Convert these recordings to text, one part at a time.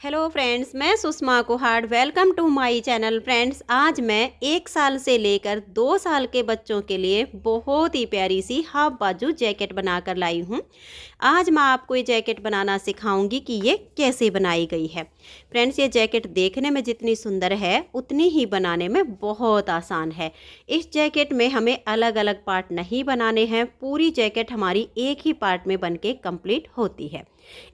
Hello friends, मैं Sushma Kuhad. Welcome to my channel. Friends, आज मैं 1 साल से लेकर 2 साल के बच्चों के लिए बहुत ही प्यारी सी हाफ बाजू जैकेट बनाकर लाई हूँ। आज मैं आपको ये जैकेट बनाना सिखाऊंगी कि ये कैसे बनाई गई है। फ्रेंड्स, ये जैकेट देखने में जितनी सुंदर है उतनी ही बनाने में बहुत आसान है। इस जैकेट में हमें अलग अलग पार्ट नहीं बनाने हैं, पूरी जैकेट हमारी एक ही पार्ट में बनके कंप्लीट होती है।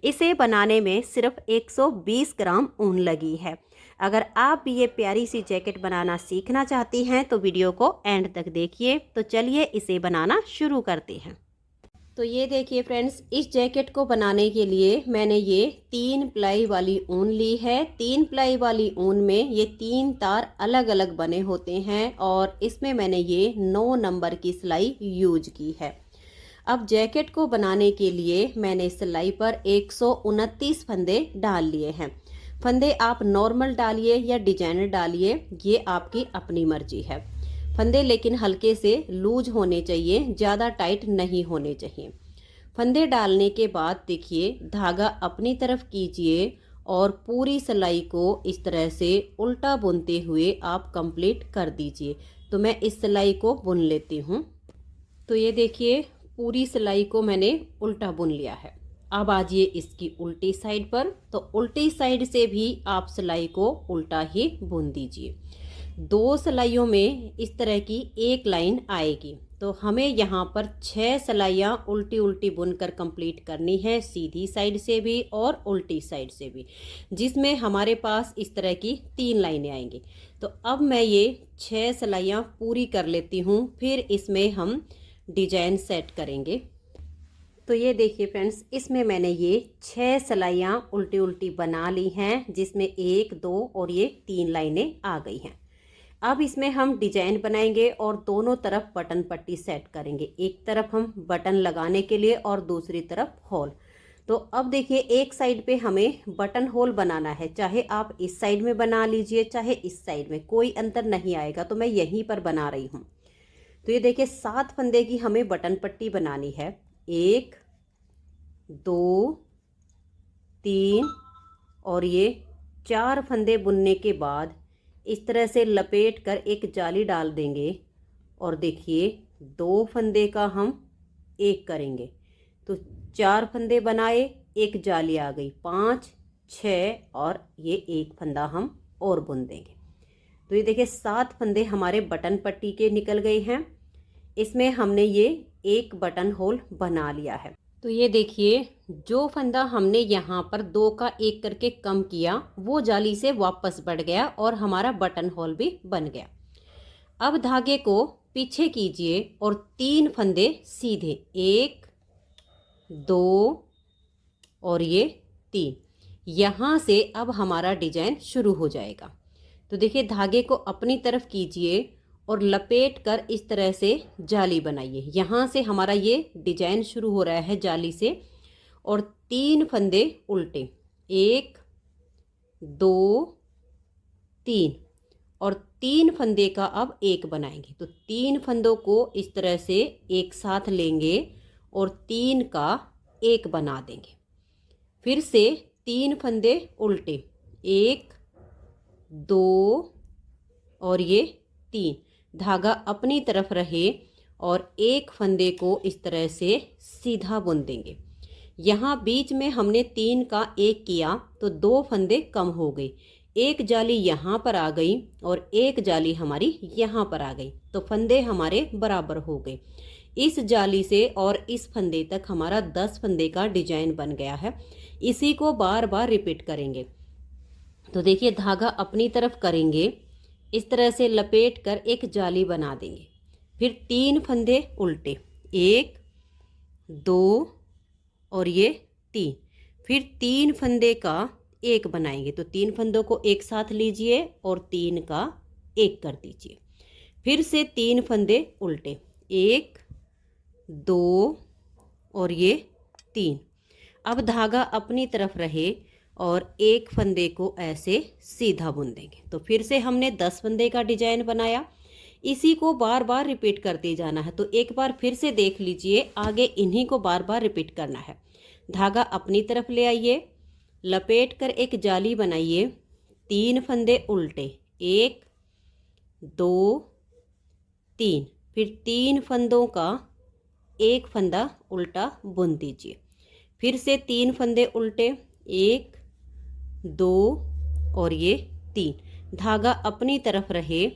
इसे बनाने में सिर्फ 120 ग्राम ऊन लगी है। अगर आप भी ये प्यारी सी जैकेट बनाना सीखना चाहती हैं तो वीडियो को एंड तक देखिए। तो चलिए इसे बनाना शुरू करते हैं। तो ये देखिए फ्रेंड्स, इस जैकेट को बनाने के लिए मैंने ये 3 प्लाई वाली ऊन ली है। 3 प्लाई वाली ऊन में ये 3 तार अलग अलग बने होते हैं और इसमें मैंने ये 9 नंबर की सिलाई यूज की है। अब जैकेट को बनाने के लिए मैंने सिलाई पर 129 फंदे डाल लिए हैं। फंदे आप नॉर्मल डालिए या डिजाइनर डालिए, ये आपकी अपनी मर्जी है। फंदे लेकिन हल्के से लूज होने चाहिए, ज़्यादा टाइट नहीं होने चाहिए। फंदे डालने के बाद देखिए, धागा अपनी तरफ कीजिए और पूरी सिलाई को इस तरह से उल्टा बुनते हुए आप कंप्लीट कर दीजिए। तो मैं इस सिलाई को बुन लेती हूँ। तो ये देखिए, पूरी सिलाई को मैंने उल्टा बुन लिया है। अब आजिए इसकी उल्टी साइड पर। तो उल्टी साइड से भी आप सिलाई को उल्टा ही बुन दीजिए। 2 सिलाइयों में इस तरह की एक लाइन आएगी। तो हमें यहाँ पर 6 सिलाइयाँ उल्टी उल्टी बुनकर कंप्लीट करनी है, सीधी साइड से भी और उल्टी साइड से भी, जिसमें हमारे पास इस तरह की 3 लाइनें आएंगी। तो अब मैं ये 6 सिलाइयाँ पूरी कर लेती हूँ, फिर इसमें हम डिजाइन सेट करेंगे। तो ये देखिए फ्रेंड्स, इसमें मैंने ये 6 सिलाइयाँ उल्टी उल्टी बना ली हैं, जिसमें 1, 2 और ये 3 लाइनें आ गई हैं। अब इसमें हम डिजाइन बनाएंगे और दोनों तरफ बटन पट्टी सेट करेंगे। एक तरफ हम बटन लगाने के लिए और दूसरी तरफ होल। तो अब देखिए, एक साइड पे हमें बटन होल बनाना है। चाहे आप इस साइड में बना लीजिए, चाहे इस साइड में, कोई अंतर नहीं आएगा। तो मैं यहीं पर बना रही हूँ। तो ये देखिए, 7 फंदे की हमें बटन पट्टी बनानी है। 1, 2, 3 और ये 4 फंदे बुनने के बाद इस तरह से लपेट कर एक जाली डाल देंगे। और देखिए, 2 फंदे का हम एक करेंगे। तो 4 फंदे बनाए, एक जाली आ गई, 5, 6 और ये एक फंदा हम और बुन देंगे। तो ये देखिए, 7 फंदे हमारे बटन पट्टी के निकल गए हैं। इसमें हमने ये एक बटन होल बना लिया है। तो ये देखिए, जो फंदा हमने यहाँ पर 2 का 1 करके कम किया, वो जाली से वापस बढ़ गया और हमारा बटन होल भी बन गया। अब धागे को पीछे कीजिए और 3 फंदे सीधे, 1, 2 और ये 3। यहाँ से अब हमारा डिजाइन शुरू हो जाएगा। तो देखिए, धागे को अपनी तरफ कीजिए और लपेट कर इस तरह से जाली बनाइए। यहाँ से हमारा ये डिजाइन शुरू हो रहा है जाली से। और 3 फंदे उल्टे, 1, 2, 3 और 3 फंदे का अब एक बनाएंगे। तो 3 फंदों को इस तरह से एक साथ लेंगे और 3 का एक बना देंगे। फिर से 3 फंदे उल्टे, 1, 2 और ये 3। धागा अपनी तरफ रहे और एक फंदे को इस तरह से सीधा बुन देंगे। यहाँ बीच में हमने 3 का एक किया तो 2 फंदे कम हो गए। एक जाली यहाँ पर आ गई और एक जाली हमारी यहाँ पर आ गई। तो फंदे हमारे बराबर हो गए। इस जाली से और इस फंदे तक हमारा 10 फंदे का डिजाइन बन गया है। इसी को बार बार रिपीट करेंगे। तो देखिए, धागा अपनी तरफ करेंगे, इस तरह से लपेट कर एक जाली बना देंगे। फिर 3 फंदे उल्टे, 1, 2 और ये 3। फिर 3 फंदे का एक बनाएंगे। तो 3 फंदों को एक साथ लीजिए और 3 का एक कर दीजिए। फिर से 3 फंदे उल्टे, 1, 2 और ये 3। अब धागा अपनी तरफ रहे और एक फंदे को ऐसे सीधा बुन देंगे। तो फिर से हमने 10 फंदे का डिजाइन बनाया। इसी को बार बार रिपीट करते जाना है। तो एक बार फिर से देख लीजिए, आगे इन्हीं को बार बार रिपीट करना है। धागा अपनी तरफ ले आइए, लपेट कर एक जाली बनाइए, 3 फंदे उल्टे, 1 2 3, फिर 3 फंदों का एक फंदा उल्टा बुन दीजिए। फिर से 3 फंदे उल्टे, 1 2 और ये 3। धागा अपनी तरफ रहे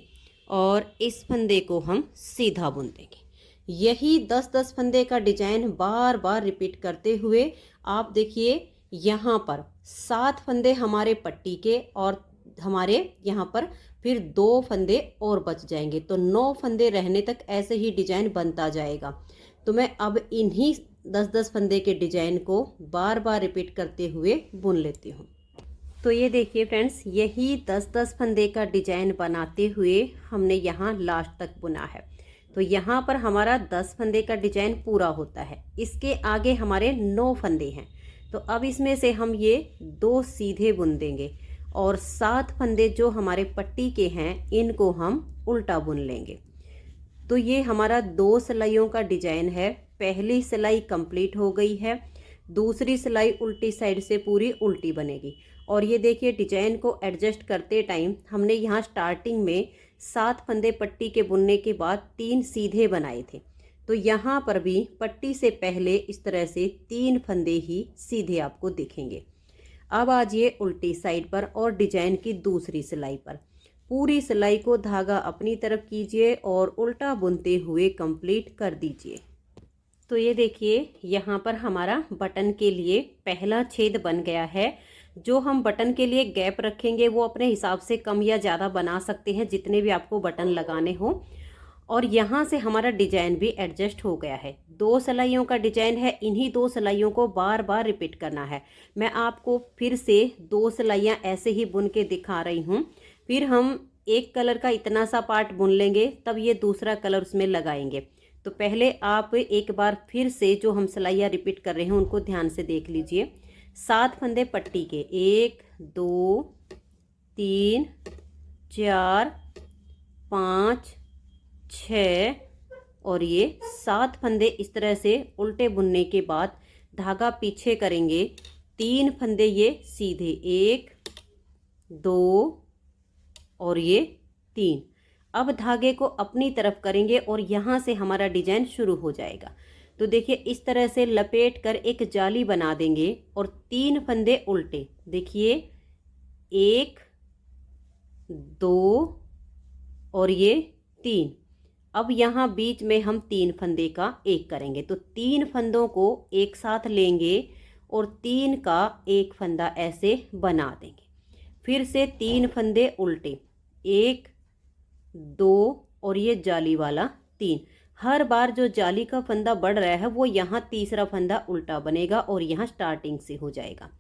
और इस फंदे को हम सीधा बुन देंगे। यही 10-10 फंदे का डिजाइन बार बार रिपीट करते हुए आप देखिए यहाँ पर 7 फंदे हमारे पट्टी के और हमारे यहाँ पर फिर 2 फंदे और बच जाएंगे, तो 9 फंदे रहने तक ऐसे ही डिजाइन बनता जाएगा। तो मैं अब इन्हीं 10-10 फंदे के डिजाइन को बार बार रिपीट करते हुए बुन लेती हूँ। तो ये देखिए फ्रेंड्स, यही 10-10 फंदे का डिजाइन बनाते हुए हमने यहाँ लास्ट तक बुना है। तो यहाँ पर हमारा 10 फंदे का डिजाइन पूरा होता है। इसके आगे हमारे 9 फंदे हैं, तो अब इसमें से हम ये 2 सीधे बुन देंगे और 7 फंदे जो हमारे पट्टी के हैं इनको हम उल्टा बुन लेंगे। तो ये हमारा 2 सिलाइयों का डिजाइन है। पहली सिलाई कंप्लीट हो गई है, दूसरी सिलाई उल्टी साइड से पूरी उल्टी बनेगी। और ये देखिए डिजाइन को एडजस्ट करते टाइम हमने यहाँ स्टार्टिंग में 7 फंदे पट्टी के बुनने के बाद 3 सीधे बनाए थे, तो यहाँ पर भी पट्टी से पहले इस तरह से 3 फंदे ही सीधे आपको दिखेंगे। अब आजिए उल्टी साइड पर और डिजाइन की दूसरी सिलाई पर। पूरी सिलाई को धागा अपनी तरफ कीजिए और उल्टा बुनते हुए कंप्लीट कर दीजिए। तो ये देखिए यहाँ पर हमारा बटन के लिए पहला छेद बन गया है। जो हम बटन के लिए गैप रखेंगे वो अपने हिसाब से कम या ज़्यादा बना सकते हैं, जितने भी आपको बटन लगाने हो। और यहाँ से हमारा डिजाइन भी एडजस्ट हो गया है। 2 सिलाइयों का डिजाइन है, इन्हीं 2 सिलाइयों को बार बार रिपीट करना है। मैं आपको फिर से 2 सिलाइयाँ ऐसे ही बुन के दिखा रही हूँ। फिर हम एक कलर का इतना सा पार्ट बुन लेंगे, तब ये दूसरा कलर उसमें लगाएंगे। तो पहले आप एक बार फिर से जो हम सिलाइयाँ रिपीट कर रहे हैं उनको ध्यान से देख लीजिए। 7 फंदे पट्टी के, 1 2 3 4 5 6 और ये 7 फंदे इस तरह से उल्टे बुनने के बाद धागा पीछे करेंगे। 3 फंदे ये सीधे, 1 2 और ये 3। अब धागे को अपनी तरफ करेंगे और यहाँ से हमारा डिजाइन शुरू हो जाएगा। तो देखिए इस तरह से लपेट कर एक जाली बना देंगे और 3 फंदे उल्टे, देखिए 1 2 और ये 3। अब यहाँ बीच में हम 3 फंदे का एक करेंगे, तो 3 फंदों को एक साथ लेंगे और 3 का एक फंदा ऐसे बना देंगे। फिर से 3 फंदे उल्टे, 1 2 और ये जाली वाला 3। हर बार जो जाली का फंदा बढ़ रहा है वो यहाँ तीसरा फंदा उल्टा बनेगा और यहाँ स्टार्टिंग से हो जाएगा।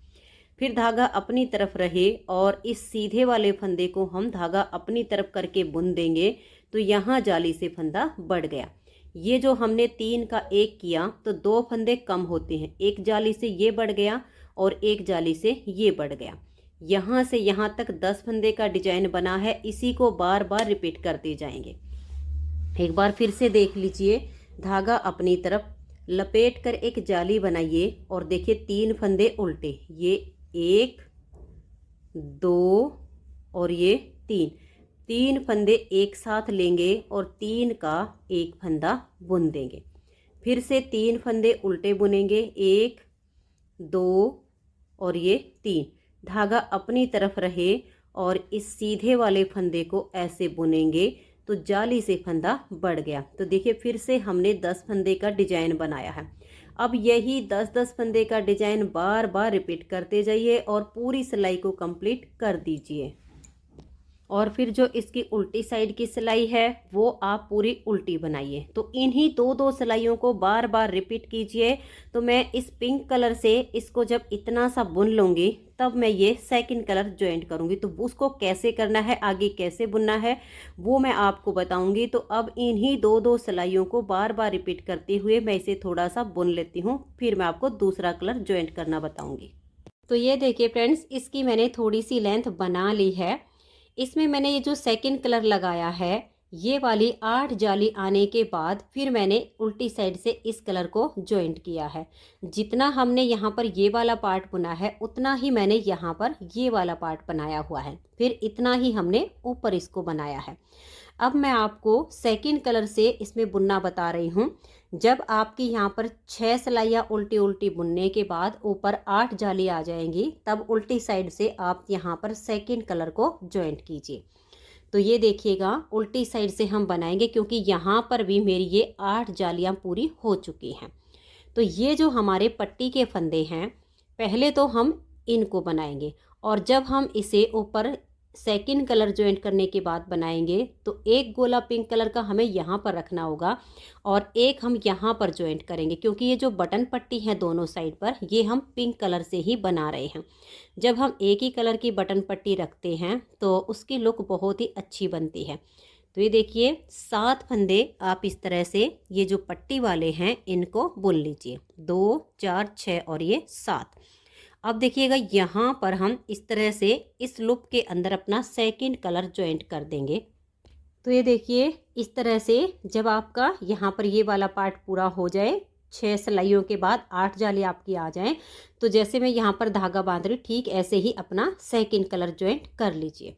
फिर धागा अपनी तरफ रहे और इस सीधे वाले फंदे को हम धागा अपनी तरफ करके बुन देंगे, तो यहाँ जाली से फंदा बढ़ गया। ये जो हमने 3 का एक किया तो 2 फंदे कम होते हैं, एक जाली से ये बढ़ गया और एक जाली से ये बढ़ गया। यहाँ से यहाँ तक 10 फंदे का डिजाइन बना है। इसी को बार बार रिपीट करते जाएंगे। एक बार फिर से देख लीजिए, धागा अपनी तरफ लपेट कर एक जाली बनाइए और देखिए 3 फंदे उल्टे, ये 1 2 और ये 3 फंदे एक साथ लेंगे और 3 का एक फंदा बुन देंगे। फिर से 3 फंदे उल्टे बुनेंगे, 1 2 और ये 3। धागा अपनी तरफ रहे और इस सीधे वाले फंदे को ऐसे बुनेंगे तो जाली से फंदा बढ़ गया। तो देखिए फिर से हमने 10 फंदे का डिजाइन बनाया है। अब यही 10-10 फंदे का डिजाइन बार बार रिपीट करते जाइए और पूरी सिलाई को कंप्लीट कर दीजिए। और फिर जो इसकी उल्टी साइड की सिलाई है वो आप पूरी उल्टी बनाइए। तो इन्हीं 2-2 सिलाइयों को बार बार रिपीट कीजिए। तो मैं इस पिंक कलर से इसको जब इतना सा बुन लूँगी तब मैं ये सेकंड कलर ज्वाइंट करूँगी। तो उसको कैसे करना है, आगे कैसे बुनना है वो मैं आपको बताऊँगी। तो अब इन्हीं 2-2 सिलाइयों को बार बार रिपीट करते हुए मैं इसे थोड़ा सा बुन लेती हूँ, फिर मैं आपको दूसरा कलर ज्वाइंट करना बताऊँगी। तो ये देखिए फ्रेंड्स, इसकी मैंने थोड़ी सी लेंथ बना ली है। इसमें मैंने ये जो सेकंड कलर लगाया है ये वाली 8 जाली आने के बाद फिर मैंने उल्टी साइड से इस कलर को जॉइंट किया है। जितना हमने यहाँ पर ये वाला पार्ट बुना है उतना ही मैंने यहाँ पर ये वाला पार्ट बनाया हुआ है, फिर इतना ही हमने ऊपर इसको बनाया है। अब मैं आपको सेकंड कलर से इसमें बुनना बता रही हूँ। जब आपकी यहाँ पर 6 सिलाइयाँ उल्टी उल्टी बुनने के बाद ऊपर 8 जाली आ जाएंगी, तब उल्टी साइड से आप यहाँ पर सेकंड कलर को जॉइंट कीजिए। तो ये देखिएगा उल्टी साइड से हम बनाएंगे, क्योंकि यहाँ पर भी मेरी ये 8 जालियाँ पूरी हो चुकी हैं। तो ये जो हमारे पट्टी के फंदे हैं, पहले तो हम इनको बनाएंगे, और जब हम इसे ऊपर सेकंड कलर ज्वाइंट करने के बाद बनाएंगे तो एक गोला पिंक कलर का हमें यहाँ पर रखना होगा और एक हम यहाँ पर ज्वाइंट करेंगे, क्योंकि ये जो बटन पट्टी है दोनों साइड पर, ये हम पिंक कलर से ही बना रहे हैं। जब हम एक ही कलर की बटन पट्टी रखते हैं तो उसकी लुक बहुत ही अच्छी बनती है। तो ये देखिए 7 फंदे आप इस तरह से ये जो पट्टी वाले हैं इनको बुन लीजिए, 2 4 6 और ये 7। अब देखिएगा यहाँ पर हम इस तरह से इस लूप के अंदर अपना सेकंड कलर ज्वाइंट कर देंगे। तो ये देखिए इस तरह से जब आपका यहाँ पर ये वाला पार्ट पूरा हो जाए, 6 सिलाइयों के बाद 8 जाली आपकी आ जाएं, तो जैसे मैं यहाँ पर धागा बांध रही ठीक ऐसे ही अपना सेकंड कलर ज्वाइंट कर लीजिए।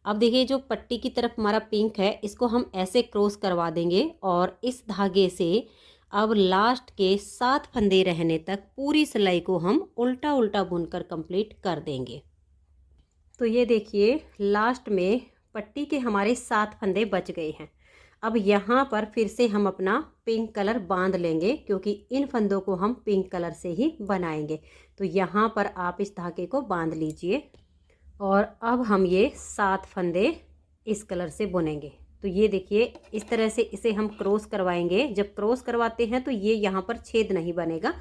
अब देखिए जो पट्टी की तरफ हमारा पिंक है इसको हम ऐसे क्रॉस करवा देंगे और इस धागे से अब लास्ट के 7 फंदे रहने तक पूरी सिलाई को हम उल्टा उल्टा बुनकर कंप्लीट कर देंगे। तो ये देखिए लास्ट में पट्टी के हमारे 7 फंदे बच गए हैं। अब यहाँ पर फिर से हम अपना पिंक कलर बांध लेंगे, क्योंकि इन फंदों को हम पिंक कलर से ही बनाएंगे। तो यहाँ पर आप इस धागे को बांध लीजिए और अब हम ये 7 फंदे इस कलर से बुनेंगे। तो ये देखिए इस तरह से इसे हम क्रॉस करवाएंगे। जब क्रॉस करवाते हैं तो ये यहाँ पर छेद नहीं बनेगा,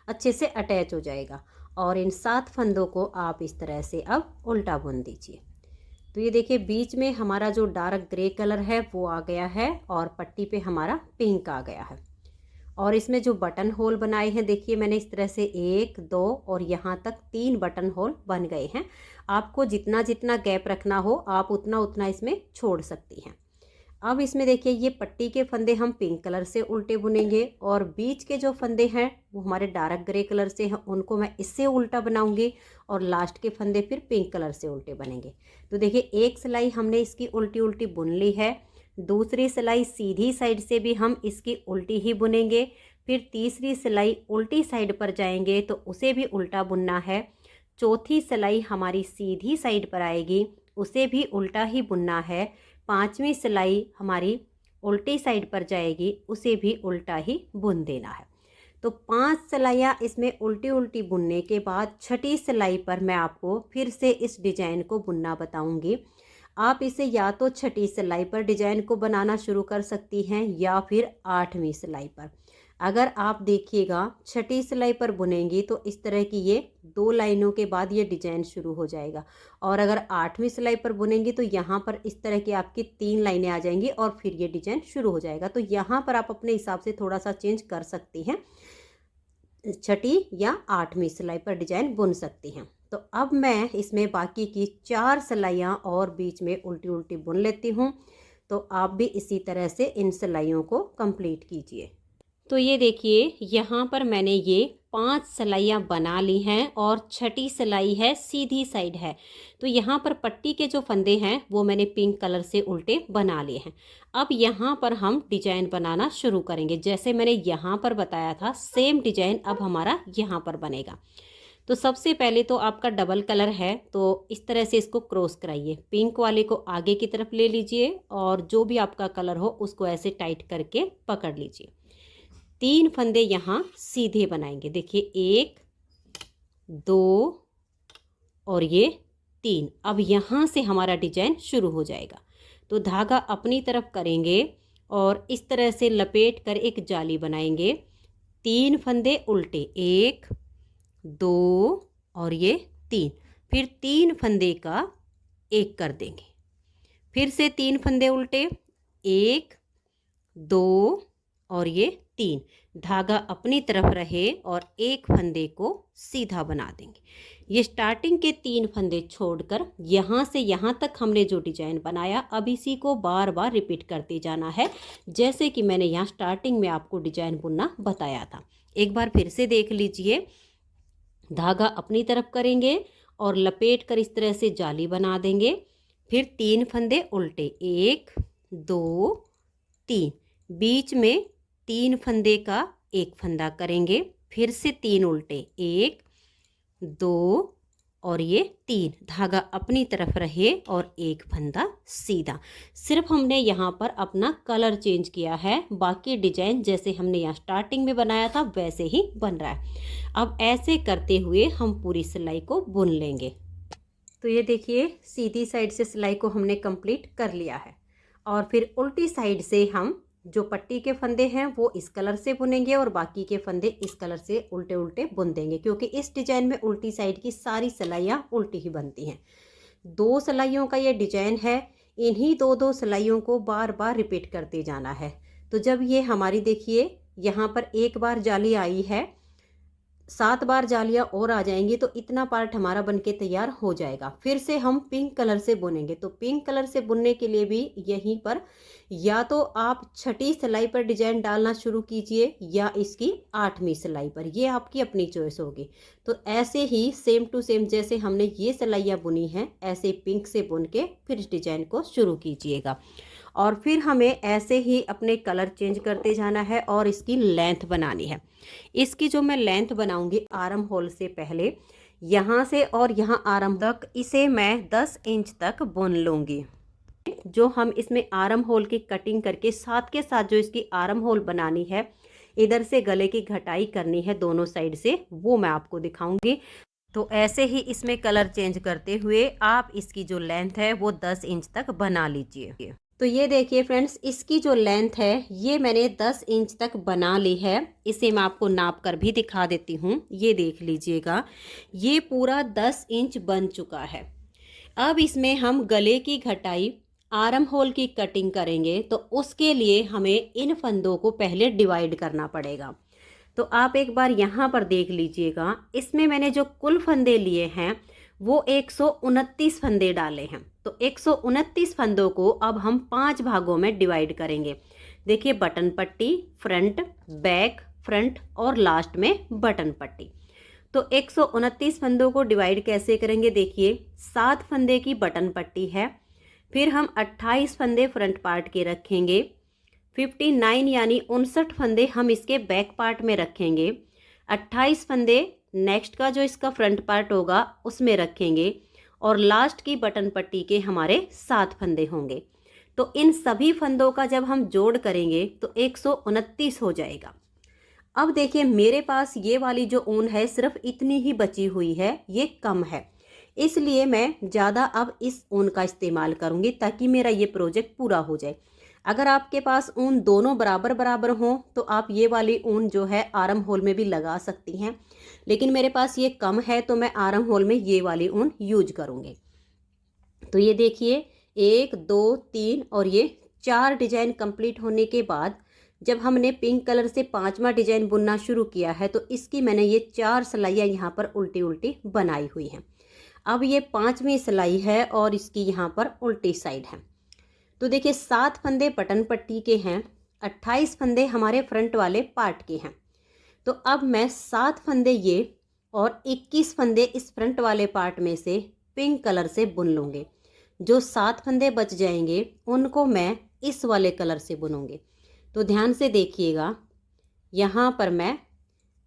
अच्छे से अटैच हो जाएगा। और इन 7 फंदों को आप इस तरह से अब उल्टा बुन दीजिए। तो ये देखिए बीच में हमारा जो डार्क ग्रे कलर है वो आ गया है और पट्टी पे हमारा पिंक आ गया है। और इसमें जो बटन होल बनाए हैं देखिए मैंने इस तरह से 1 2 और यहाँ तक 3 बटन होल बन गए हैं। आपको जितना जितना गैप रखना हो आप उतना उतना इसमें छोड़ सकती हैं। अब इसमें देखिए ये पट्टी के फंदे हम पिंक कलर से उल्टे बुनेंगे और बीच के जो फंदे हैं वो हमारे डार्क ग्रे कलर से हैं, उनको मैं इससे उल्टा बनाऊंगी और लास्ट के फंदे फिर पिंक कलर से उल्टे बनेंगे। तो देखिए एक सिलाई हमने इसकी उल्टी उल्टी बुन ली है, दूसरी सिलाई सीधी साइड से भी हम इसकी उल्टी ही बुनेंगे, फिर तीसरी सिलाई उल्टी साइड पर जाएंगे तो उसे भी उल्टा बुनना है, चौथी सिलाई हमारी सीधी साइड पर आएगी उसे भी उल्टा ही बुनना है, 5वीं सिलाई हमारी उल्टी साइड पर जाएगी उसे भी उल्टा ही बुन देना है। तो 5 सिलाइयाँ इसमें उल्टी उल्टी बुनने के बाद छठी सिलाई पर मैं आपको फिर से इस डिजाइन को बुनना बताऊंगी। आप इसे या तो छठी सिलाई पर डिजाइन को बनाना शुरू कर सकती हैं या फिर 8वीं सिलाई पर। अगर आप देखिएगा छठी सिलाई पर बुनेंगी तो इस तरह की ये 2 लाइनों के बाद ये डिजाइन शुरू हो जाएगा, और अगर 8वीं सिलाई पर बुनेंगी तो यहाँ पर इस तरह की आपकी 3 लाइनें आ जाएंगी और फिर ये डिजाइन शुरू हो जाएगा। तो यहाँ पर आप अपने हिसाब से थोड़ा सा चेंज कर सकती हैं, छठी या 8वीं सिलाई पर डिजाइन बुन सकती हैं। तो अब मैं इसमें बाकी की 4 सिलाइयाँ और बीच में उल्टी उल्टी बुन लेती हूँ। तो आप भी इसी तरह से इन सिलाइयों को कंप्लीट कीजिए। तो ये देखिए यहाँ पर मैंने ये 5 सिलाइयाँ बना ली हैं और छठी सिलाई है सीधी साइड है। तो यहाँ पर पट्टी के जो फंदे हैं वो मैंने पिंक कलर से उल्टे बना लिए हैं। अब यहाँ पर हम डिजाइन बनाना शुरू करेंगे, जैसे मैंने यहाँ पर बताया था सेम डिजाइन अब हमारा यहाँ पर बनेगा। तो सबसे पहले तो आपका डबल कलर है तो इस तरह से इसको क्रॉस कराइए, पिंक वाले को आगे की तरफ ले लीजिए और जो भी आपका कलर हो उसको ऐसे टाइट करके पकड़ लीजिए। 3 फंदे यहाँ सीधे बनाएंगे, देखिए 1 2 और ये 3। अब यहाँ से हमारा डिजाइन शुरू हो जाएगा। तो धागा अपनी तरफ करेंगे और इस तरह से लपेट कर एक जाली बनाएंगे, 3 फंदे उल्टे 1 2 और ये 3, फिर 3 फंदे का 1 कर देंगे, फिर से 3 फंदे उल्टे 1 2 और ये 3, धागा अपनी तरफ रहे और एक फंदे को सीधा बना देंगे। ये स्टार्टिंग के 3 फंदे छोड़कर यहाँ से यहाँ तक हमने जो डिजाइन बनाया, अब इसी को बार बार रिपीट करते जाना है, जैसे कि मैंने यहाँ स्टार्टिंग में आपको डिजाइन बुनना बताया था। एक बार फिर से देख लीजिए। धागा अपनी तरफ करेंगे और लपेट कर इस तरह से जाली बना देंगे। फिर 3 फंदे उल्टे, 1 2 3, बीच में 3 फंदे का एक फंदा करेंगे। फिर से 3 उल्टे, 1 2 और ये 3, धागा अपनी तरफ रहे और एक फंदा सीधा। सिर्फ हमने यहाँ पर अपना कलर चेंज किया है, बाकी डिजाइन जैसे हमने यहाँ स्टार्टिंग में बनाया था वैसे ही बन रहा है। अब ऐसे करते हुए हम पूरी सिलाई को बुन लेंगे। तो ये देखिए, सीधी साइड से सिलाई को हमने कंप्लीट कर लिया है और फिर उल्टी साइड से हम जो पट्टी के फंदे हैं वो इस कलर से बुनेंगे और बाकी के फंदे इस कलर से उल्टे उल्टे बुन देंगे, क्योंकि इस डिजाइन में उल्टी साइड की सारी सिलाइयाँ उल्टी ही बनती हैं। 2 सिलाइयों का ये डिजाइन है, इन्हीं 2 सिलाइयों को बार बार रिपीट करते जाना है। तो जब ये हमारी देखिए यहाँ पर एक बार जाली आई है, 7 बार जालियाँ और आ जाएंगी तो इतना पार्ट हमारा बनके तैयार हो जाएगा। फिर से हम पिंक कलर से बुनेंगे। तो पिंक कलर से बुनने के लिए भी यहीं पर या तो आप छठी सिलाई पर डिजाइन डालना शुरू कीजिए या इसकी 8वीं सिलाई पर, ये आपकी अपनी चॉइस होगी। तो ऐसे ही सेम टू सेम जैसे हमने ये सिलाइयाँ बुनी हैं, ऐसे पिंक से बुन के फिर इस डिजाइन को शुरू कीजिएगा। और फिर हमें ऐसे ही अपने कलर चेंज करते जाना है और इसकी लेंथ बनानी है। इसकी जो मैं लेंथ बनाऊंगी आर्म होल से पहले, यहाँ से और यहाँ आर्म तक, इसे मैं 10 इंच तक बुन लूँगी। जो हम इसमें आर्म होल की कटिंग करके साथ के साथ जो इसकी आर्म होल बनानी है, इधर से गले की घटाई करनी है दोनों साइड से, वो मैं आपको दिखाऊंगी। तो ऐसे ही इसमें कलर चेंज करते हुए आप इसकी जो लेंथ है वो 10 इंच तक बना लीजिए। तो ये देखिए फ्रेंड्स, इसकी जो लेंथ है ये मैंने 10 इंच तक बना ली है। इसे मैं आपको नाप कर भी दिखा देती हूँ, ये देख लीजिएगा, ये पूरा 10 इंच बन चुका है। अब इसमें हम गले की घटाई, आर्म होल की कटिंग करेंगे, तो उसके लिए हमें इन फंदों को पहले डिवाइड करना पड़ेगा। तो आप एक बार यहाँ पर देख लीजिएगा, इसमें मैंने जो कुल फंदे लिए हैं वो 129 फंदे डाले हैं। तो 129 फंदों को अब हम 5 भागों में डिवाइड करेंगे। देखिए, बटन पट्टी, फ्रंट, बैक, फ्रंट और लास्ट में बटन पट्टी। तो 129 फंदों को डिवाइड कैसे करेंगे, देखिए 7 फंदे की बटन पट्टी है, फिर हम 28 फंदे फ्रंट पार्ट के रखेंगे, 59 यानी 59 फंदे हम इसके बैक पार्ट में रखेंगे, 28 फंदे नेक्स्ट का जो इसका फ्रंट पार्ट होगा उसमें रखेंगे और लास्ट की बटन पट्टी के हमारे 7 फंदे होंगे। तो इन सभी फंदों का जब हम जोड़ करेंगे तो 129 हो जाएगा। अब देखिए, मेरे पास ये वाली जो ऊन है सिर्फ इतनी ही बची हुई है, ये कम है, इसलिए मैं ज़्यादा अब इस ऊन का इस्तेमाल करूँगी ताकि मेरा ये प्रोजेक्ट पूरा हो जाए। अगर आपके पास ऊन दोनों बराबर बराबर हों तो आप ये वाली ऊन जो है आर्म होल में भी लगा सकती हैं, लेकिन मेरे पास ये कम है तो मैं आर्म होल में ये वाली ऊन यूज करूँगी। तो ये देखिए, 1 2 3 और ये 4 डिजाइन कंप्लीट होने के बाद जब हमने पिंक कलर से 5वां डिजाइन बुनना शुरू किया है तो इसकी मैंने ये 4 सिलाइयाँ यहाँ पर उल्टी उल्टी बनाई हुई हैं। अब ये 5वीं सिलाई है और इसकी यहाँ पर उल्टी साइड है। तो देखिए, 7 फंदे बटन पट्टी के हैं, 28 फंदे हमारे फ्रंट वाले पार्ट के हैं। तो अब मैं 7 फंदे ये और 21 फंदे इस फ्रंट वाले पार्ट में से पिंक कलर से बुन लूँगी। जो 7 फंदे बच जाएंगे उनको मैं इस वाले कलर से बुनूँगी। तो ध्यान से देखिएगा, यहाँ पर मैं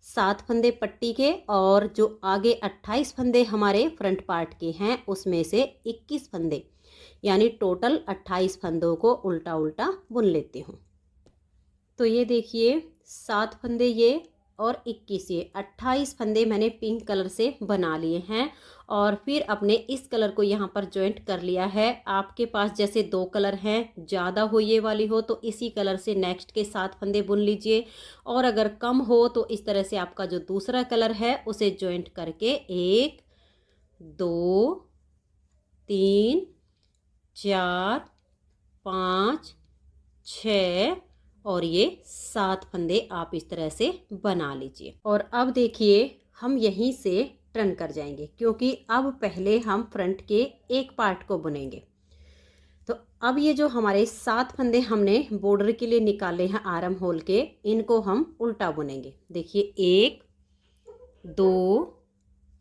7 फंदे पट्टी के और जो आगे 28 फंदे हमारे फ्रंट पार्ट के हैं उसमें से 21 फंदे यानी टोटल 28 फंदों को उल्टा उल्टा बुन लेती हूँ। तो ये देखिए, 7 फंदे ये और 21 ये, 28 फंदे मैंने पिंक कलर से बना लिए हैं और फिर अपने इस कलर को यहाँ पर जॉइंट कर लिया है। आपके पास जैसे 2 कलर हैं, ज़्यादा हो ये वाली हो तो इसी कलर से नेक्स्ट के 7 फंदे बुन लीजिए, और अगर कम हो तो इस तरह से आपका जो दूसरा कलर है उसे जॉइंट करके 1 2 3 4 5 6 और ये 7 फंदे आप इस तरह से बना लीजिए। और अब देखिए हम यहीं से टर्न कर जाएंगे, क्योंकि अब पहले हम फ्रंट के एक पार्ट को बुनेंगे। तो अब ये जो हमारे 7 फंदे हमने बॉर्डर के लिए निकाले हैं आर्म होल के, इनको हम उल्टा बुनेंगे। देखिए 1 2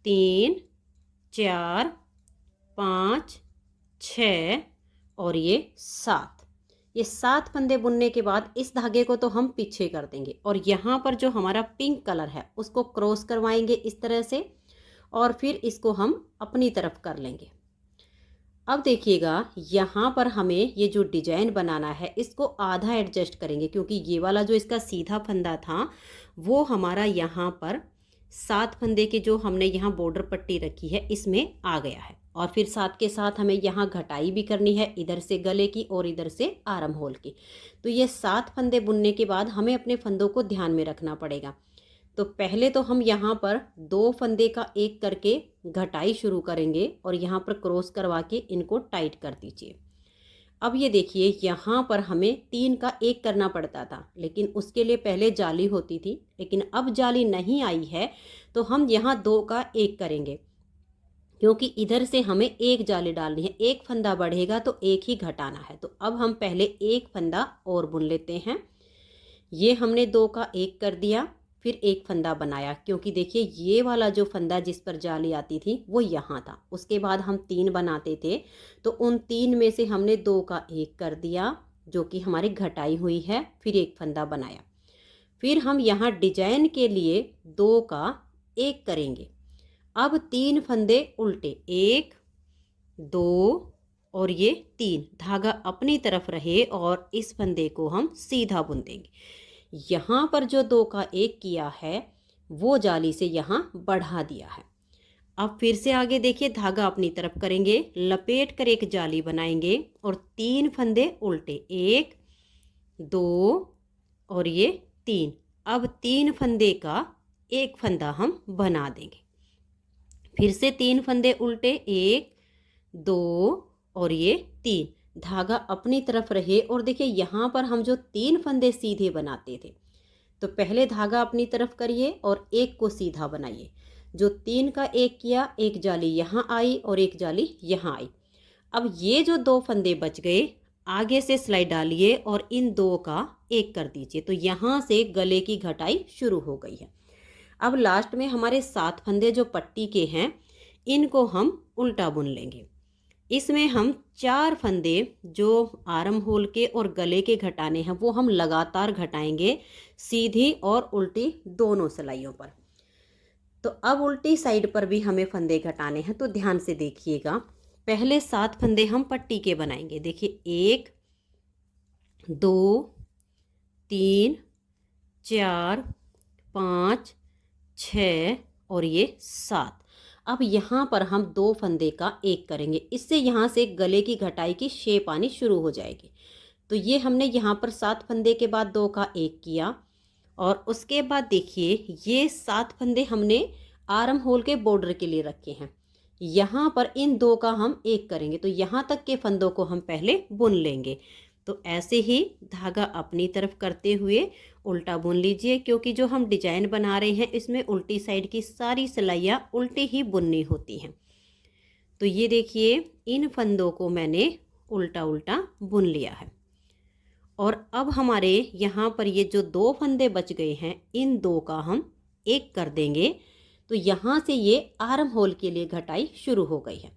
3 4 5 6 और ये 7। ये 7 फंदे बुनने के बाद इस धागे को तो हम पीछे कर देंगे और यहाँ पर जो हमारा पिंक कलर है उसको क्रॉस करवाएंगे इस तरह से, और फिर इसको हम अपनी तरफ कर लेंगे। अब देखिएगा यहाँ पर हमें ये जो डिजाइन बनाना है इसको आधा एडजस्ट करेंगे, क्योंकि ये वाला जो इसका सीधा फंदा था वो हमारा यहाँ पर 7 फंदे के जो हमने यहाँ बॉर्डर पट्टी रखी है इसमें आ गया है। और फिर साथ के साथ हमें यहाँ घटाई भी करनी है, इधर से गले की और इधर से आर्म होल की। तो ये 7 फंदे बुनने के बाद हमें अपने फंदों को ध्यान में रखना पड़ेगा। तो पहले तो हम यहाँ पर 2 फंदे का एक करके घटाई शुरू करेंगे और यहाँ पर क्रॉस करवा के इनको टाइट कर दीजिए। अब ये देखिए यहाँ पर हमें 3 का एक करना पड़ता था, लेकिन उसके लिए पहले जाली होती थी, लेकिन अब जाली नहीं आई है तो हम यहाँ 2 का एक करेंगे, क्योंकि इधर से हमें एक जाली डालनी है। एक फंदा बढ़ेगा तो एक ही घटाना है। तो अब हम पहले एक फंदा और बुन लेते हैं। ये हमने 2 का एक कर दिया, फिर एक फंदा बनाया, क्योंकि देखिए ये वाला जो फंदा जिस पर जाली आती थी वो यहाँ था। उसके बाद हम 3 बनाते थे, तो उन 3 में से हमने 2 का एक कर दिया जो कि हमारी घटाई हुई है, फिर एक फंदा बनाया। फिर हम यहाँ डिजाइन के लिए 2 का एक करेंगे। अब 3 फंदे उल्टे, 1 2 और ये 3, धागा अपनी तरफ रहे और इस फंदे को हम सीधा बुन देंगे। यहाँ पर जो 2 का एक किया है वो जाली से यहाँ बढ़ा दिया है। अब फिर से आगे देखिए धागा अपनी तरफ करेंगे, लपेट कर एक जाली बनाएंगे और 3 फंदे उल्टे, 1 2 और ये 3। अब 3 फंदे का एक फंदा हम बना देंगे। फिर से 3 फंदे उल्टे, 1 2 और ये 3, धागा अपनी तरफ रहे। और देखिए यहाँ पर हम जो 3 फंदे सीधे बनाते थे, तो पहले धागा अपनी तरफ करिए और एक को सीधा बनाइए। जो 3 का एक किया, एक जाली यहाँ आई और एक जाली यहाँ आई। अब ये जो 2 फंदे बच गए, आगे से सिलाई डालिए और इन 2 का एक कर दीजिए। तो यहाँ से गले की घटाई शुरू हो गई है। अब लास्ट में हमारे 7 फंदे जो पट्टी के हैं इनको हम उल्टा बुन लेंगे। इसमें हम 4 फंदे जो आर्म होल के और गले के घटाने हैं वो हम लगातार घटाएंगे, सीधी और उल्टी दोनों सिलाइयों पर। तो अब उल्टी साइड पर भी हमें फंदे घटाने हैं, तो ध्यान से देखिएगा। पहले 7 फंदे हम पट्टी के बनाएंगे। देखिए 1 2 3 4 5 6 और ये 7। अब यहाँ पर हम 2 फंदे का एक करेंगे, इससे यहाँ से गले की घटाई की शेप आनी शुरू हो जाएगी। तो ये हमने यहाँ पर 7 फंदे के बाद 2 का एक किया और उसके बाद देखिए ये 7 फंदे हमने आर्म होल के बॉर्डर के लिए रखे हैं। यहाँ पर इन 2 का हम एक करेंगे, तो यहाँ तक के फंदों को हम पहले बुन लेंगे। तो ऐसे ही धागा अपनी तरफ करते हुए उल्टा बुन लीजिए, क्योंकि जो हम डिजाइन बना रहे हैं इसमें उल्टी साइड की सारी सिलाइयाँ उल्टी ही बुननी होती हैं। तो ये देखिए इन फंदों को मैंने उल्टा उल्टा बुन लिया है। और अब हमारे यहाँ पर ये जो 2 फंदे बच गए हैं इन 2 का हम एक कर देंगे। तो यहाँ से ये आर्म होल के लिए घटाई शुरू हो गई है।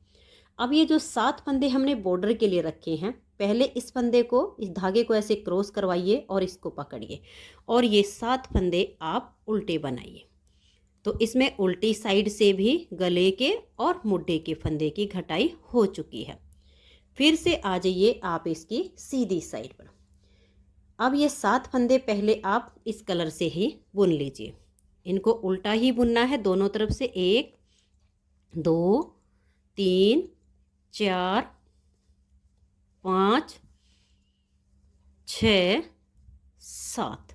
अब ये जो 7 फंदे हमने बॉर्डर के लिए रखे हैं, पहले इस फंदे को, इस धागे को ऐसे क्रॉस करवाइए और इसको पकड़िए और ये 7 फंदे आप उल्टे बनाइए। तो इसमें उल्टी साइड से भी गले के और मुड्ढे के फंदे की घटाई हो चुकी है। फिर से आ जाइए आप इसकी सीधी साइड पर। अब ये 7 फंदे पहले आप इस कलर से ही बुन लीजिए। इनको उल्टा ही बुनना है दोनों तरफ से। 1 2 3 4 5 6 7।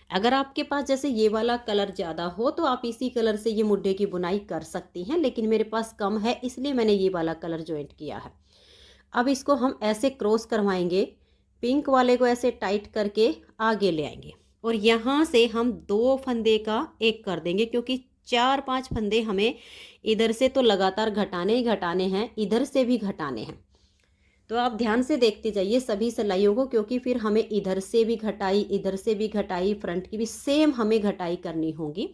अगर आपके पास जैसे ये वाला कलर ज़्यादा हो तो आप इसी कलर से ये मुड्ढे की बुनाई कर सकती हैं, लेकिन मेरे पास कम है इसलिए मैंने ये वाला कलर ज्वाइंट किया है। अब इसको हम ऐसे क्रॉस करवाएंगे पिंक वाले को ऐसे टाइट करके आगे ले आएंगे और यहाँ से हम 2 फंदे का एक कर देंगे, क्योंकि 4-5 फंदे हमें इधर से तो लगातार घटाने ही घटाने हैं, इधर से भी घटाने हैं। तो आप ध्यान से देखते जाइए सभी सिलाइयों को, क्योंकि फिर हमें इधर से भी घटाई, इधर से भी घटाई, फ्रंट की भी सेम हमें घटाई करनी होगी।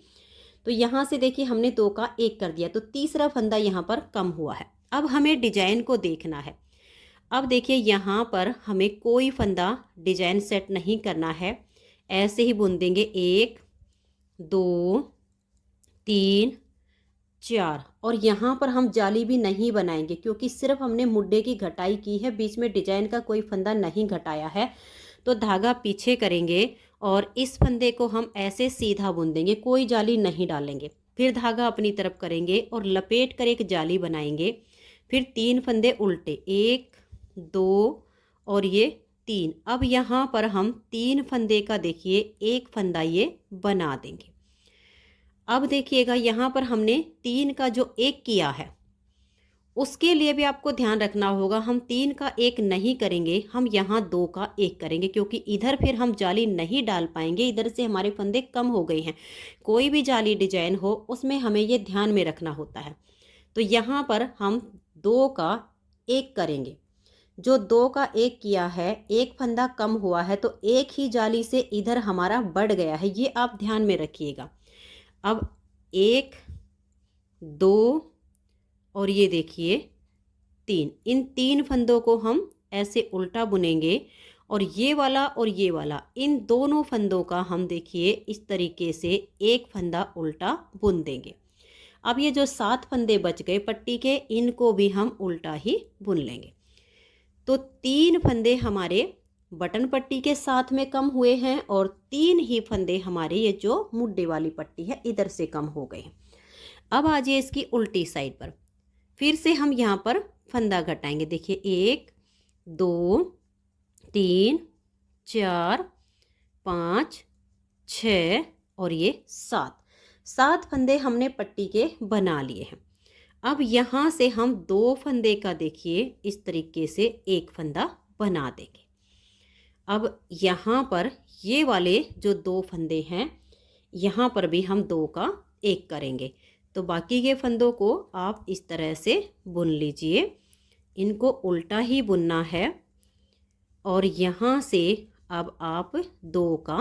तो यहाँ से देखिए हमने 2 का 1 कर दिया, तो तीसरा फंदा यहाँ पर कम हुआ है। अब हमें डिजाइन को देखना है। अब देखिए यहाँ पर हमें कोई फंदा डिजाइन सेट नहीं करना है, ऐसे ही बुन देंगे 1 2 3 4। और यहाँ पर हम जाली भी नहीं बनाएंगे, क्योंकि सिर्फ हमने मुड्डे की घटाई की है, बीच में डिजाइन का कोई फंदा नहीं घटाया है। तो धागा पीछे करेंगे और इस फंदे को हम ऐसे सीधा बुन देंगे, कोई जाली नहीं डालेंगे। फिर धागा अपनी तरफ करेंगे और लपेट कर एक जाली बनाएंगे। फिर 3 फंदे उल्टे, 1 2 और ये 3। अब यहाँ पर हम 3 फंदे का देखिए एक फंदा ये बना देंगे। अब देखिएगा यहाँ पर हमने 3 का जो 1 किया है, उसके लिए भी आपको ध्यान रखना होगा, हम 3 का 1 नहीं करेंगे, हम यहाँ 2 का 1 करेंगे, क्योंकि इधर फिर हम जाली नहीं डाल पाएंगे, इधर से हमारे फंदे कम हो गए हैं। कोई भी जाली डिजाइन हो उसमें हमें ये ध्यान में रखना होता है। तो यहाँ पर हम 2 का 1 करेंगे। जो 2 का 1 किया है, एक फंदा कम हुआ है, तो एक ही जाली से इधर हमारा बढ़ गया है, ये आप ध्यान में रखिएगा। अब 1 2 और ये देखिए 3, इन 3 फंदों को हम ऐसे उल्टा बुनेंगे और ये वाला और ये वाला, इन दोनों फंदों का हम देखिए इस तरीके से एक फंदा उल्टा बुन देंगे। अब ये जो 7 फंदे बच गए पट्टी के, इनको भी हम उल्टा ही बुन लेंगे। तो 3 फंदे हमारे बटन पट्टी के साथ में कम हुए हैं और 3 ही फंदे हमारे ये जो मुड्डे वाली पट्टी है इधर से कम हो गए हैं। अब आ जाइए इसकी उल्टी साइड पर, फिर से हम यहाँ पर फंदा घटाएंगे। देखिए 1 2 3 4 5 6 और ये 7 फंदे हमने पट्टी के बना लिए हैं। अब यहाँ से हम 2 फंदे का देखिए इस तरीके से एक फंदा बना देंगे। अब यहाँ पर ये वाले जो 2 फंदे हैं, यहाँ पर भी हम 2 का 1 करेंगे। तो बाकी के फंदों को आप इस तरह से बुन लीजिए, इनको उल्टा ही बुनना है। और यहाँ से अब आप 2 का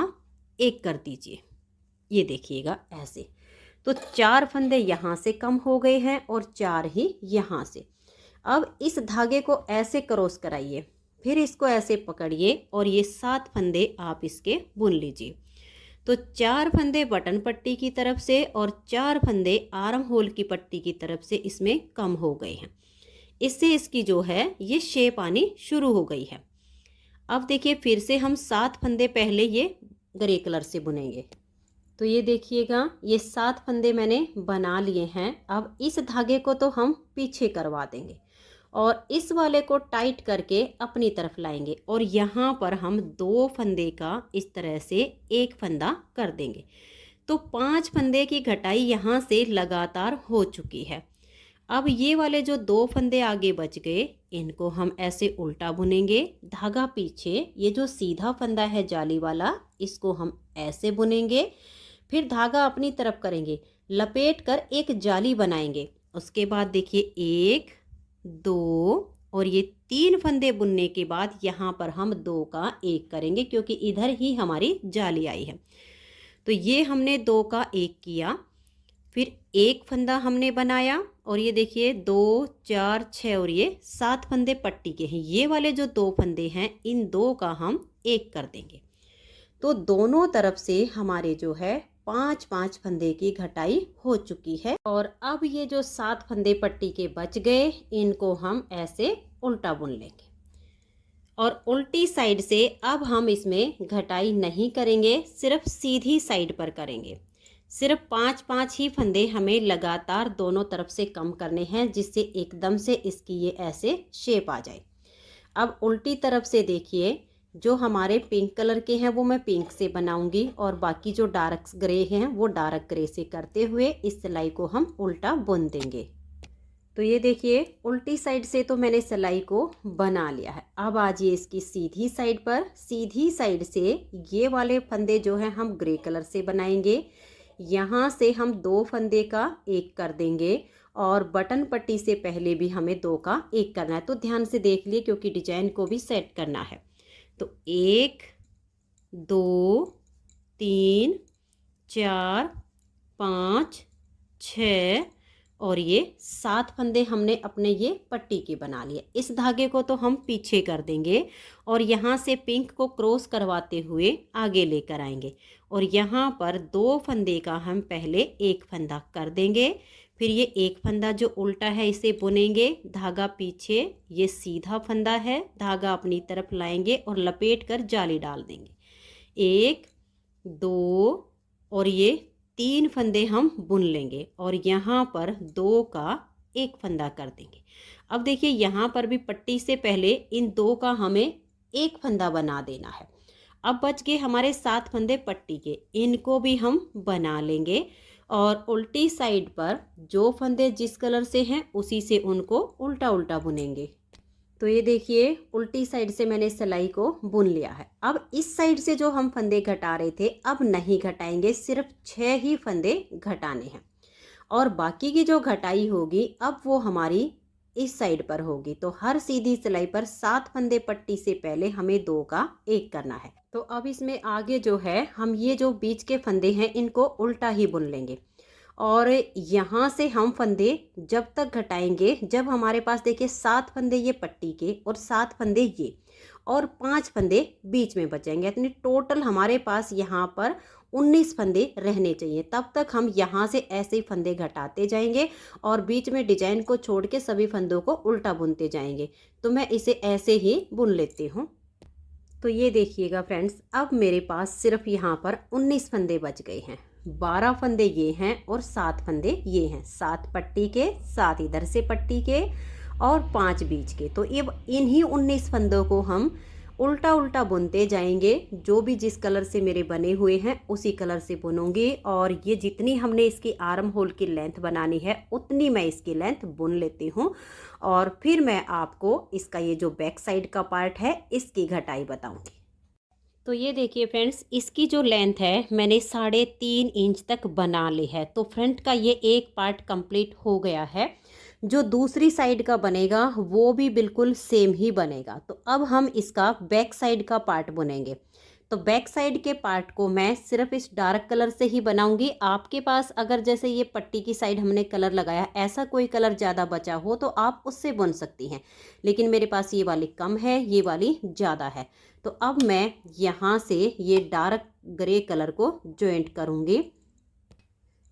1 कर दीजिए, ये देखिएगा ऐसे। तो 4 फंदे यहाँ से कम हो गए हैं और 4 ही यहाँ से। अब इस धागे को ऐसे क्रॉस कराइए, फिर इसको ऐसे पकड़िए और ये 7 फंदे आप इसके बुन लीजिए। तो 4 फंदे बटन पट्टी की तरफ से और 4 फंदे आर्म होल की पट्टी की तरफ से इसमें कम हो गए हैं। इससे इसकी जो है ये शेप आनी शुरू हो गई है। अब देखिए फिर से हम 7 फंदे पहले ये ग्रे कलर से बुनेंगे। तो ये देखिएगा ये 7 फंदे मैंने बना लिए हैं। अब इस धागे को तो हम पीछे करवा देंगे और इस वाले को टाइट करके अपनी तरफ लाएंगे और यहाँ पर हम 2 फंदे का इस तरह से एक फंदा कर देंगे। तो 5 फंदे की घटाई यहाँ से लगातार हो चुकी है। अब ये वाले जो 2 फंदे आगे बच गए, इनको हम ऐसे उल्टा बुनेंगे, धागा पीछे। ये जो सीधा फंदा है जाली वाला, इसको हम ऐसे बुनेंगे, फिर धागा अपनी तरफ करेंगे, लपेट कर एक जाली बनाएंगे। उसके बाद देखिए 1 2 और ये 3 फंदे बुनने के बाद यहाँ पर हम 2 का 1 करेंगे, क्योंकि इधर ही हमारी जाली आई है। तो ये हमने 2 का 1 किया, फिर एक फंदा हमने बनाया और ये देखिए 2 4 6 और ये 7 फंदे पट्टी के हैं। ये वाले जो 2 फंदे हैं, इन 2 का हम 1 कर देंगे। तो दोनों तरफ से हमारे जो है 5-5 फंदे की घटाई हो चुकी है। और अब ये जो 7 फंदे पट्टी के बच गए, इनको हम ऐसे उल्टा बुन लेंगे और उल्टी साइड से अब हम इसमें घटाई नहीं करेंगे, सिर्फ सीधी साइड पर करेंगे। सिर्फ 5-5 ही फंदे हमें लगातार दोनों तरफ से कम करने हैं, जिससे एकदम से इसकी ये ऐसे शेप आ जाए। अब उल्टी तरफ से देखिए, जो हमारे पिंक कलर के हैं वो मैं पिंक से बनाऊंगी और बाकी जो डार्क ग्रे हैं वो डार्क ग्रे से करते हुए इस सिलाई को हम उल्टा बुन देंगे। तो ये देखिए उल्टी साइड से तो मैंने सिलाई को बना लिया है। अब आज ये इसकी सीधी साइड पर, सीधी साइड से ये वाले फंदे जो हैं हम ग्रे कलर से बनाएंगे। यहाँ से हम 2 फंदे का एक कर देंगे और बटन पट्टी से पहले भी हमें 2 का एक करना है। तो ध्यान से देख लिए क्योंकि डिजाइन को भी सेट करना है। तो 1 2 3 4 5 6 और ये 7 फंदे हमने अपने ये पट्टी के बना लिए। इस धागे को तो हम पीछे कर देंगे और यहाँ से पिंक को क्रॉस करवाते हुए आगे लेकर आएंगे और यहाँ पर 2 फंदे का हम पहले एक फंदा कर देंगे। फिर ये एक फंदा जो उल्टा है इसे बुनेंगे, धागा पीछे, ये सीधा फंदा है, धागा अपनी तरफ लाएंगे और लपेट कर जाली डाल देंगे। 1 2 और ये 3 फंदे हम बुन लेंगे और यहाँ पर 2 का एक फंदा कर देंगे। अब देखिए यहाँ पर भी पट्टी से पहले इन 2 का हमें एक फंदा बना देना है। अब बच गए हमारे 7 फंदे पट्टी के, इनको भी हम बना लेंगे और उल्टी साइड पर जो फंदे जिस कलर से हैं उसी से उनको उल्टा उल्टा बुनेंगे। तो ये देखिए उल्टी साइड से मैंने सिलाई को बुन लिया है। अब इस साइड से जो हम फंदे घटा रहे थे अब नहीं घटाएंगे, सिर्फ 6 ही फंदे घटाने हैं और बाकी की जो घटाई होगी अब वो हमारी इस साइड पर होगी। तो हर सीधी सिलाई पर 7 फंदे पट्टी से पहले हमें 2 का एक करना है। तो अब इसमें आगे जो है हम ये जो बीच के फंदे हैं इनको उल्टा ही बुन लेंगे और यहाँ से हम फंदे जब तक घटाएंगे जब हमारे पास देखिए 7 फंदे ये पट्टी के और 7 फंदे ये और 5 फंदे बीच में बचेंगे। यानी टोटल हमारे पास यहाँ पर 19 फंदे रहने चाहिए। तब तक हम यहाँ से ऐसे ही फंदे घटाते जाएंगे और बीच में डिजाइन को छोड़ के सभी फंदों को उल्टा बुनते जाएंगे। तो मैं इसे ऐसे ही बुन लेती हूँ। तो ये देखिएगा फ्रेंड्स, अब मेरे पास सिर्फ यहाँ पर 19 फंदे बच गए हैं। 12 फंदे ये हैं और 7 फंदे ये हैं, 7 पट्टी के, 7 इधर से पट्टी के और 5 बीच के। तो ये इन्हीं 19 फंदों को हम उल्टा उल्टा बुनते जाएंगे। जो भी जिस कलर से मेरे बने हुए हैं उसी कलर से बुनूंगी और ये जितनी हमने इसकी आर्म होल की लेंथ बनानी है उतनी मैं इसकी लेंथ बुन लेती हूँ और फिर मैं आपको इसका ये जो बैक साइड का पार्ट है इसकी घटाई बताऊंगी। तो ये देखिए फ्रेंड्स, इसकी जो लेंथ है मैंने 3.5 इंच तक बना ली है। तो फ्रंट का ये एक पार्ट कंप्लीट हो गया है। जो दूसरी साइड का बनेगा वो भी बिल्कुल सेम ही बनेगा। तो अब हम इसका बैक साइड का पार्ट बुनेंगे। तो बैक साइड के पार्ट को मैं सिर्फ इस डार्क कलर से ही बनाऊंगी। आपके पास अगर जैसे ये पट्टी की साइड हमने कलर लगाया, ऐसा कोई कलर ज़्यादा बचा हो तो आप उससे बुन सकती हैं, लेकिन मेरे पास ये वाली कम है, ये वाली ज़्यादा है। तो अब मैं यहाँ से ये डार्क ग्रे कलर को जॉइंट करूँगी।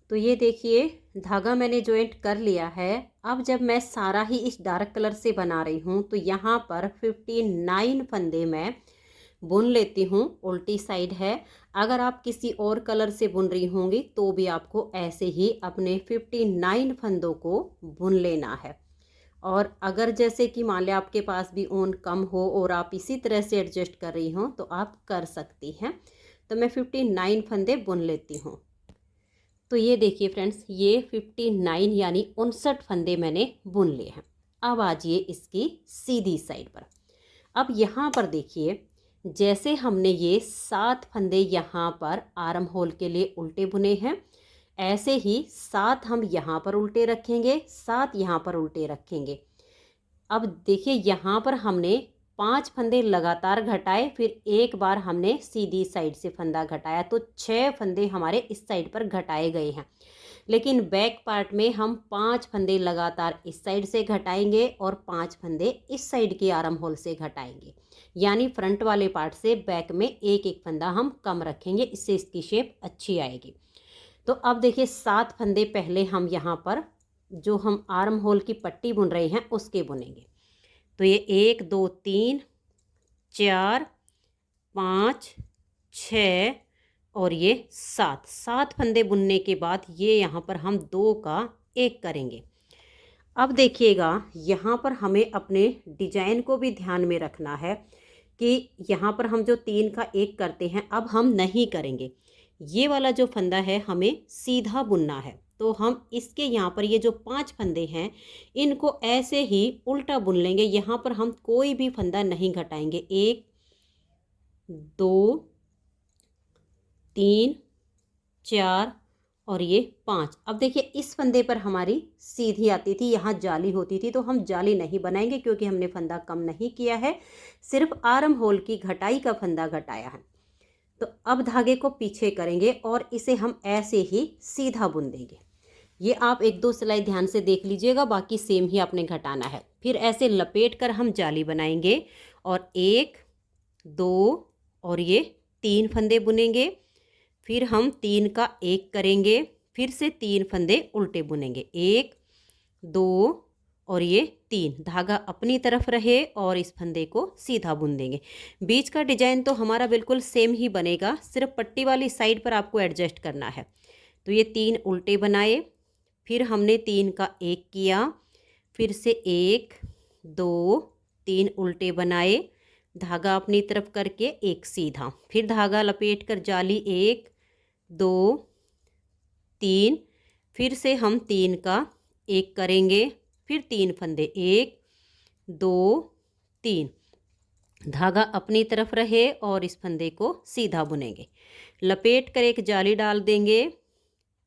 तो ये देखिए धागा मैंने जॉइंट कर लिया है। अब जब मैं सारा ही इस डार्क कलर से बना रही हूँ तो यहाँ पर 59 फंदे मैं बुन लेती हूँ। उल्टी साइड है, अगर आप किसी और कलर से बुन रही होंगी तो भी आपको ऐसे ही अपने 59 फंदों को बुन लेना है। और अगर जैसे कि मान लिया आपके पास भी ऊन कम हो और आप इसी तरह से एडजस्ट कर रही हो तो आप कर सकती हैं। तो मैं 59 फंदे बुन लेती हूँ। तो ये देखिए फ्रेंड्स, ये 59 यानी 59 फंदे मैंने बुन लिए हैं। अब आजिए इसकी सीधी साइड पर। अब यहाँ पर देखिए जैसे हमने ये 7 फंदे यहाँ पर आर्म होल के लिए उल्टे बुने हैं, ऐसे ही 7 हम यहाँ पर उल्टे रखेंगे, 7 यहाँ पर उल्टे रखेंगे। अब देखिए यहाँ पर हमने 5 फंदे लगातार घटाए, फिर एक बार हमने सीधी साइड से फंदा घटाया, तो 6 फंदे हमारे इस साइड पर घटाए गए हैं। लेकिन बैक पार्ट में हम 5 फंदे लगातार इस साइड से घटाएंगे और 5 फंदे इस साइड की आर्म होल से घटाएंगे। यानी फ्रंट वाले पार्ट से बैक में एक एक फंदा हम कम रखेंगे, इससे इसकी शेप अच्छी आएगी। तो अब देखिए 7 फंदे पहले हम यहाँ पर जो हम आर्म होल की पट्टी बुन रहे हैं उसके बुनेंगे। तो ये 1 2 3 4 5 6 और ये 7 फंदे बुनने के बाद ये यहाँ पर हम 2 का एक करेंगे। अब देखिएगा यहाँ पर हमें अपने डिजाइन को भी ध्यान में रखना है कि यहाँ पर हम जो 3 का एक करते हैं अब हम नहीं करेंगे। ये वाला जो फंदा है हमें सीधा बुनना है। तो हम इसके यहाँ पर ये जो 5 फंदे हैं इनको ऐसे ही उल्टा बुन लेंगे। यहाँ पर हम कोई भी फंदा नहीं घटाएंगे। 1 2 3 4 और ये 5। अब देखिए इस फंदे पर हमारी सीधी आती थी, यहाँ जाली होती थी, तो हम जाली नहीं बनाएंगे क्योंकि हमने फंदा कम नहीं किया है, सिर्फ आर्म होल की घटाई का फंदा घटाया है। तो अब धागे को पीछे करेंगे और इसे हम ऐसे ही सीधा बुन देंगे। ये आप 1-2 सिलाई ध्यान से देख लीजिएगा, बाकी सेम ही आपने घटाना है। फिर ऐसे लपेट कर हम जाली बनाएंगे और 1 2 और ये 3 फंदे बुनेंगे। फिर हम 3 का 1 करेंगे, फिर से 3 फंदे उल्टे बुनेंगे। 1 2 और ये 3, धागा अपनी तरफ रहे और इस फंदे को सीधा बुन देंगे। बीच का डिजाइन तो हमारा बिल्कुल सेम ही बनेगा, सिर्फ पट्टी वाली साइड पर आपको एडजस्ट करना है। तो ये 3 उल्टे बनाए, फिर हमने 3 का 1 किया, फिर से 1 2 3 उल्टे बनाए, धागा अपनी तरफ करके 1 सीधा, फिर धागा लपेट कर जाली 1 2 3, फिर से हम 3 का 1 करेंगे, फिर 3 फंदे 1 2 3, धागा अपनी तरफ रहे और इस फंदे को सीधा बुनेंगे। लपेट कर एक जाली डाल देंगे।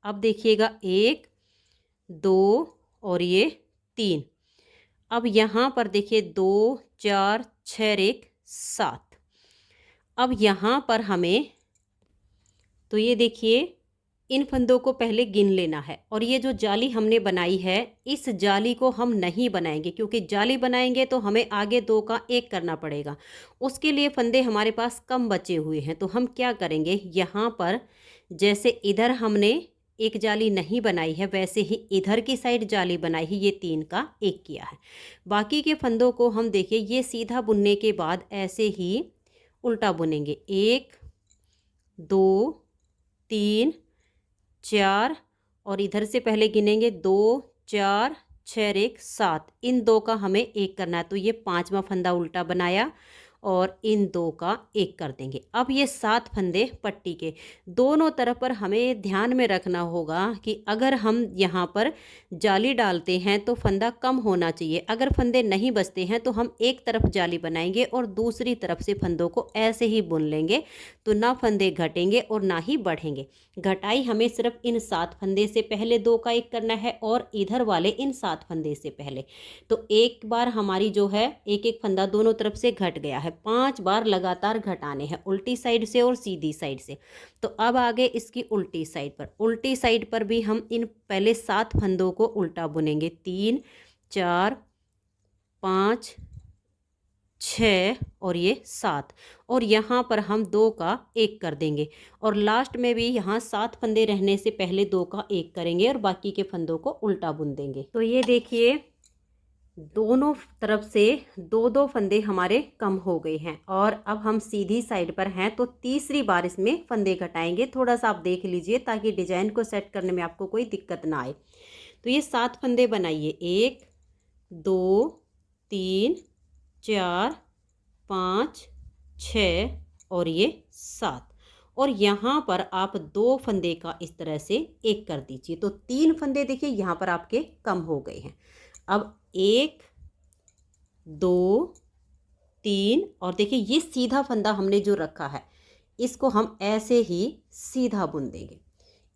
अब देखिएगा 1 2 और ये 3। अब यहाँ पर देखिए 2 4 6 1 7। अब यहाँ पर हमें तो ये देखिए इन फंदों को पहले गिन लेना है और ये जो जाली हमने बनाई है इस जाली को हम नहीं बनाएंगे क्योंकि जाली बनाएंगे तो हमें आगे 2 का 1 करना पड़ेगा। उसके लिए फंदे हमारे पास कम बचे हुए हैं, तो हम क्या करेंगे, यहाँ पर जैसे इधर हमने एक जाली नहीं बनाई है वैसे ही इधर की साइड जाली बनाई है, ये 3 का 1 किया है। बाकी के फंदों को हम देखिए ये सीधा बुनने के बाद ऐसे ही उल्टा बुनेंगे। 1 2 3 4 और इधर से पहले गिनेंगे 2 4 6 1 7। इन 2 का हमें 1 करना है, तो ये 5वां फंदा उल्टा बनाया और इन 2 का 1 कर देंगे। अब ये 7 फंदे पट्टी के दोनों तरफ पर हमें ध्यान में रखना होगा कि अगर हम यहाँ पर जाली डालते हैं तो फंदा कम होना चाहिए। अगर फंदे नहीं बचते हैं तो हम एक तरफ जाली बनाएंगे और दूसरी तरफ से फंदों को ऐसे ही बुन लेंगे, तो ना फंदे घटेंगे और ना ही बढ़ेंगे। घटाई हमें सिर्फ इन 7 फंदे से पहले 2 का 1 करना है और इधर वाले इन 7 फंदे से पहले। तो एक बार हमारी जो है एक एक फंदा दोनों तरफ से घट गया है, 5 बार लगातार घटाने हैं, उल्टी साइड से और सीधी साइड से। तो अब आगे इसकी उल्टी साइड पर, उल्टी साइड पर भी हम इन पहले 7 फंदों को उल्टा बुनेंगे। 3 4 5 6 और ये 7 और यहाँ पर हम 2 का 1 कर देंगे और लास्ट में भी यहाँ 7 फंदे रहने से पहले 2 का 1 करेंगे और बाकी के फंदों को उल्टा बुन देंगे। तो ये देखिए दोनों तरफ से 2-2 फंदे हमारे कम हो गए हैं और अब हम सीधी साइड पर हैं, तो तीसरी बार इसमें फंदे घटाएंगे। थोड़ा सा आप देख लीजिए ताकि डिजाइन को सेट करने में आपको कोई दिक्कत ना आए। तो ये 7 फंदे बनाइए, 1 2 3 4 5 6 और ये 7 और यहाँ पर आप 2 फंदे का इस तरह से 1 कर दीजिए। तो 3 फंदे देखिए यहाँ पर आपके कम हो गए हैं। अब 1 2 3 और देखिए ये सीधा फंदा हमने जो रखा है इसको हम ऐसे ही सीधा बुन देंगे।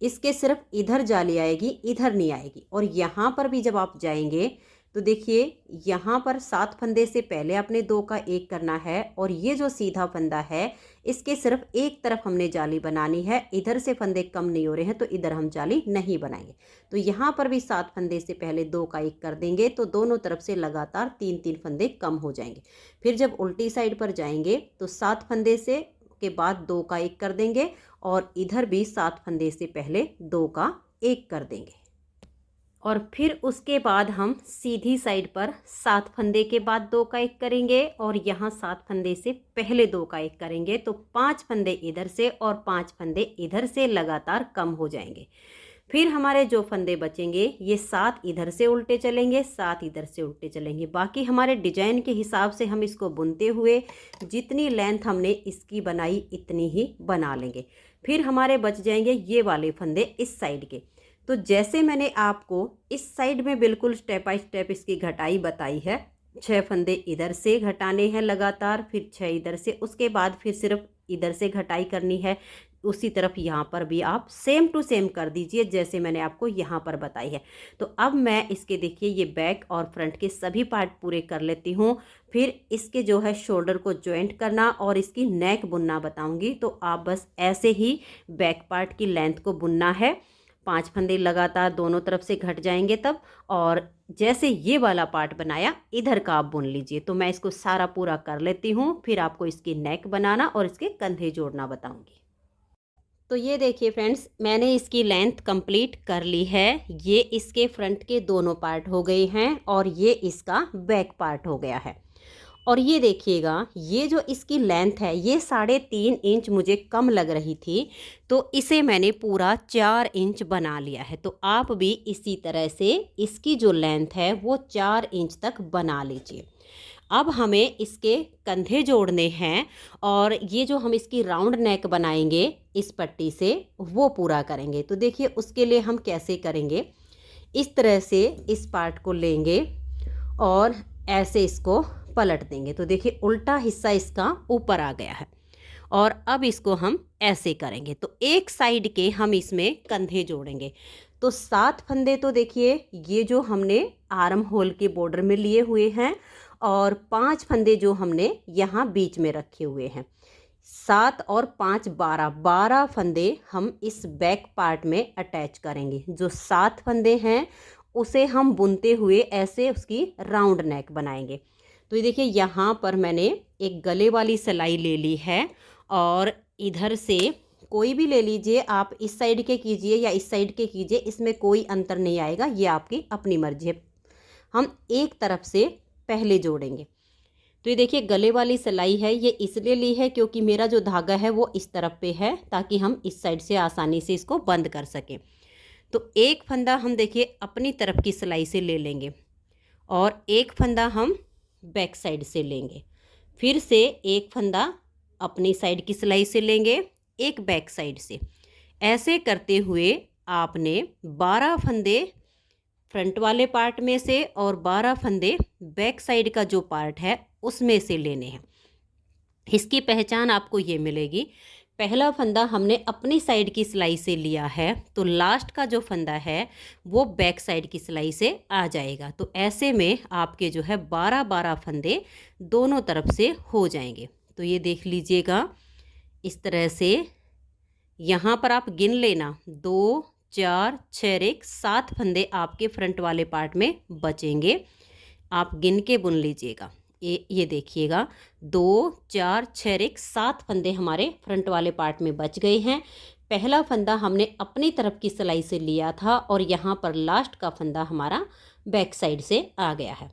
इसके सिर्फ इधर जाली आएगी, इधर नहीं आएगी। और यहाँ पर भी जब आप जाएंगे तो देखिए यहाँ पर 7 फंदे से पहले आपने 2 का 1 करना है और ये जो सीधा फंदा है इसके सिर्फ एक तरफ हमने जाली बनानी है, इधर से फंदे कम नहीं हो रहे हैं तो इधर हम जाली नहीं बनाएंगे। तो यहाँ पर भी 7 फंदे से पहले 2 का 1 कर देंगे तो दोनों तरफ से लगातार 3-3 फंदे कम हो जाएंगे। फिर जब उल्टी साइड पर जाएंगे तो 7 फंदे से के बाद 2 का 1 कर देंगे और इधर भी 7 फंदे से पहले 2 का 1 कर देंगे और फिर उसके बाद हम सीधी साइड पर 7 फंदे के बाद 2 का 1 करेंगे और यहाँ 7 फंदे से पहले 2 का 1 करेंगे, तो 5 फंदे इधर से और 5 फंदे इधर से लगातार कम हो जाएंगे। फिर हमारे जो फंदे बचेंगे ये 7 इधर से उल्टे चलेंगे, 7 इधर से उल्टे चलेंगे। बाकी हमारे डिजाइन के हिसाब से हम इसको बुनते हुए जितनी लेंथ हमने इसकी बनाई इतनी ही बना लेंगे। फिर हमारे बच जाएंगे ये वाले फंदे इस साइड के। तो जैसे मैंने आपको इस साइड में बिल्कुल स्टेप बाय स्टेप इसकी घटाई बताई है, 6 फंदे इधर से घटाने हैं लगातार, फिर 6 इधर से, उसके बाद फिर सिर्फ इधर से घटाई करनी है। उसी तरफ यहाँ पर भी आप सेम टू सेम कर दीजिए जैसे मैंने आपको यहाँ पर बताई है। तो अब मैं इसके देखिए ये बैक और फ्रंट के सभी पार्ट पूरे कर लेती हूँ। फिर इसके जो है शोल्डर को जॉइंट करना और इसकी नेक बुनना बताऊँगी। तो आप बस ऐसे ही बैक पार्ट की लेंथ को बुनना है। 5 फंदे लगातार दोनों तरफ से घट जाएंगे तब, और जैसे ये वाला पार्ट बनाया इधर का आप बुन लीजिए। तो मैं इसको सारा पूरा कर लेती हूँ, फिर आपको इसकी नेक बनाना और इसके कंधे जोड़ना बताऊँगी। तो ये देखिए फ्रेंड्स, मैंने इसकी लेंथ कंप्लीट कर ली है। ये इसके फ्रंट के दोनों पार्ट हो गए हैं और ये इसका बैक पार्ट हो गया है। और ये देखिएगा, ये जो इसकी लेंथ है ये 3.5 इंच मुझे कम लग रही थी, तो इसे मैंने पूरा 4 इंच बना लिया है। तो आप भी इसी तरह से इसकी जो लेंथ है वो 4 इंच तक बना लीजिए। अब हमें इसके कंधे जोड़ने हैं और ये जो हम इसकी राउंड नेक बनाएंगे इस पट्टी से, वो पूरा करेंगे। तो देखिए उसके लिए हम कैसे करेंगे, इस तरह से इस पार्ट को लेंगे और ऐसे इसको पलट देंगे। तो देखिए उल्टा हिस्सा इसका ऊपर आ गया है और अब इसको हम ऐसे करेंगे। तो एक साइड के हम इसमें कंधे जोड़ेंगे। तो 7 फंदे तो देखिए ये जो हमने आर्म होल के बॉर्डर में लिए हुए हैं और 5 फंदे जो हमने यहाँ बीच में रखे हुए हैं। 7 और 5 12 फंदे हम इस बैक पार्ट में अटैच करेंगे। जो 7 फंदे हैं उसे हम बुनते हुए ऐसे उसकी राउंड नेक बनाएंगे। तो ये देखिए यहाँ पर मैंने एक गले वाली सिलाई ले ली है और इधर से कोई भी ले लीजिए, आप इस साइड के कीजिए या इस साइड के कीजिए, इसमें कोई अंतर नहीं आएगा, ये आपकी अपनी मर्जी है। हम एक तरफ से पहले जोड़ेंगे। तो ये देखिए गले वाली सिलाई है, ये इसलिए ली है क्योंकि मेरा जो धागा है वो इस तरफ पे है, ताकि हम इस साइड से आसानी से इसको बंद कर सकें। तो एक फंदा हम देखिए अपनी तरफ की सिलाई से ले लेंगे और एक फंदा हम बैक साइड से लेंगे। फिर से एक फंदा अपनी साइड की सिलाई से लेंगे, एक बैक साइड से। ऐसे करते हुए आपने 12 फंदे फ्रंट वाले पार्ट में से और 12 फंदे बैक साइड का जो पार्ट है उसमें से लेने हैं। इसकी पहचान आपको ये मिलेगी, पहला फंदा हमने अपनी साइड की सिलाई से लिया है, तो लास्ट का जो फंदा है वो बैक साइड की सिलाई से आ जाएगा। तो ऐसे में आपके जो है 12 फंदे दोनों तरफ से हो जाएंगे। तो ये देख लीजिएगा इस तरह से, यहाँ पर आप गिन लेना, 2 4 6 7 फंदे आपके फ्रंट वाले पार्ट में बचेंगे। आप गिन के बुन लीजिएगा। ये देखिएगा 2 4 6 7 फंदे हमारे फ्रंट वाले पार्ट में बच गए हैं। पहला फंदा हमने अपनी तरफ की सिलाई से लिया था और यहाँ पर लास्ट का फंदा हमारा बैक साइड से आ गया है।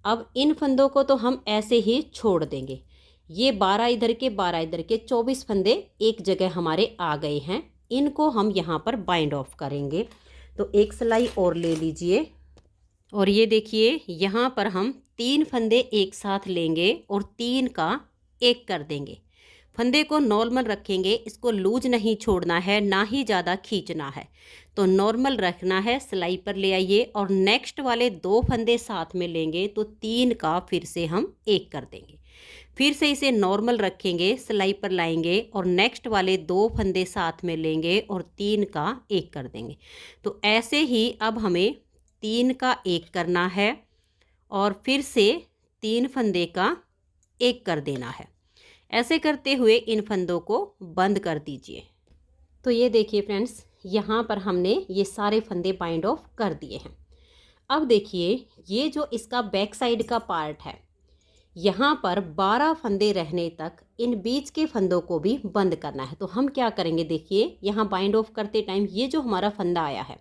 अब इन फंदों को तो हम ऐसे ही छोड़ देंगे। ये 12 इधर के 12 इधर के 24 फंदे एक जगह हमारे आ गए हैं। इनको हम यहाँ पर बाइंड ऑफ करेंगे। तो एक सिलाई और ले लीजिए और ये देखिए यहाँ पर हम 3 फंदे एक साथ लेंगे और 3 का 1 कर देंगे। फंदे को नॉर्मल रखेंगे, इसको लूज नहीं छोड़ना है, ना ही ज़्यादा खींचना है। तो नॉर्मल रखना है, सिलाई पर ले आइए और नेक्स्ट वाले 2 फंदे साथ में लेंगे तो 3 का फिर से हम 1 कर देंगे। फिर से इसे नॉर्मल रखेंगे, सिलाई पर लाएंगे और नेक्स्ट वाले 2 फंदे साथ में लेंगे और 3 का 1 कर देंगे। तो ऐसे ही अब हमें 3 का 1 करना है और फिर से 3 फंदे का 1 कर देना है। ऐसे करते हुए इन फंदों को बंद कर दीजिए। तो ये देखिए फ्रेंड्स, यहाँ पर हमने ये सारे फंदे बाइंड ऑफ कर दिए हैं। अब देखिए ये जो इसका बैक साइड का पार्ट है, यहाँ पर 12 फंदे रहने तक इन बीच के फंदों को भी बंद करना है। तो हम क्या करेंगे, देखिए यहाँ बाइंड ऑफ करते टाइम ये जो हमारा फंदा आया है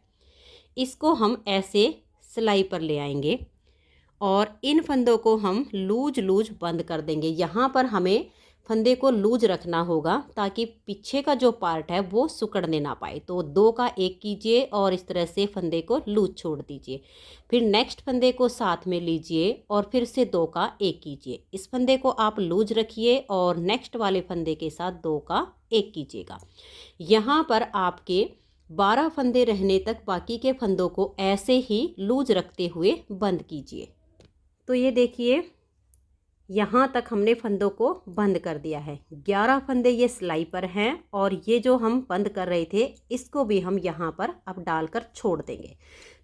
इसको हम ऐसे सिलाई पर ले आएंगे और इन फंदों को हम लूज बंद कर देंगे। यहाँ पर हमें फंदे को लूज रखना होगा ताकि पीछे का जो पार्ट है वो सिकुड़ने ना पाए। तो 2 का 1 कीजिए और इस तरह से फंदे को लूज छोड़ दीजिए। फिर नेक्स्ट फंदे को साथ में लीजिए और फिर से 2 का 1 कीजिए। इस फंदे को आप लूज रखिए और नेक्स्ट वाले फंदे के साथ 2 का 1 कीजिएगा। यहाँ पर आपके 12 फंदे रहने तक बाकी के फंदों को ऐसे ही लूज रखते हुए बंद कीजिए। तो ये देखिए यहाँ तक हमने फंदों को बंद कर दिया है। 11 फंदे ये सिलाई पर हैं और ये जो हम बंद कर रहे थे इसको भी हम यहाँ पर अब डालकर छोड़ देंगे।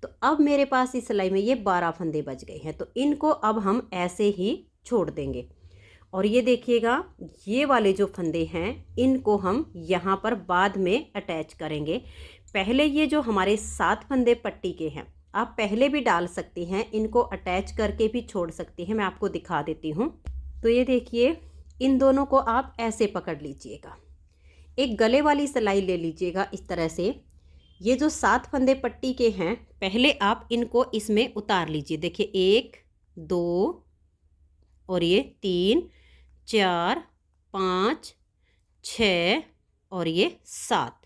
तो अब मेरे पास इस सिलाई में ये 12 फंदे बच गए हैं, तो इनको अब हम ऐसे ही छोड़ देंगे। और ये देखिएगा ये वाले जो फंदे हैं इनको हम यहाँ पर बाद में अटैच करेंगे। पहले ये जो हमारे 7 फंदे पट्टी के हैं आप पहले भी डाल सकती हैं, इनको अटैच करके भी छोड़ सकती हैं, मैं आपको दिखा देती हूँ। तो ये देखिए इन दोनों को आप ऐसे पकड़ लीजिएगा, एक गले वाली सिलाई ले लीजिएगा इस तरह से। ये जो 7 फंदे पट्टी के हैं पहले आप इनको इसमें उतार लीजिए। देखिए 1 2 और ये 3 4 5 6 और ये 7।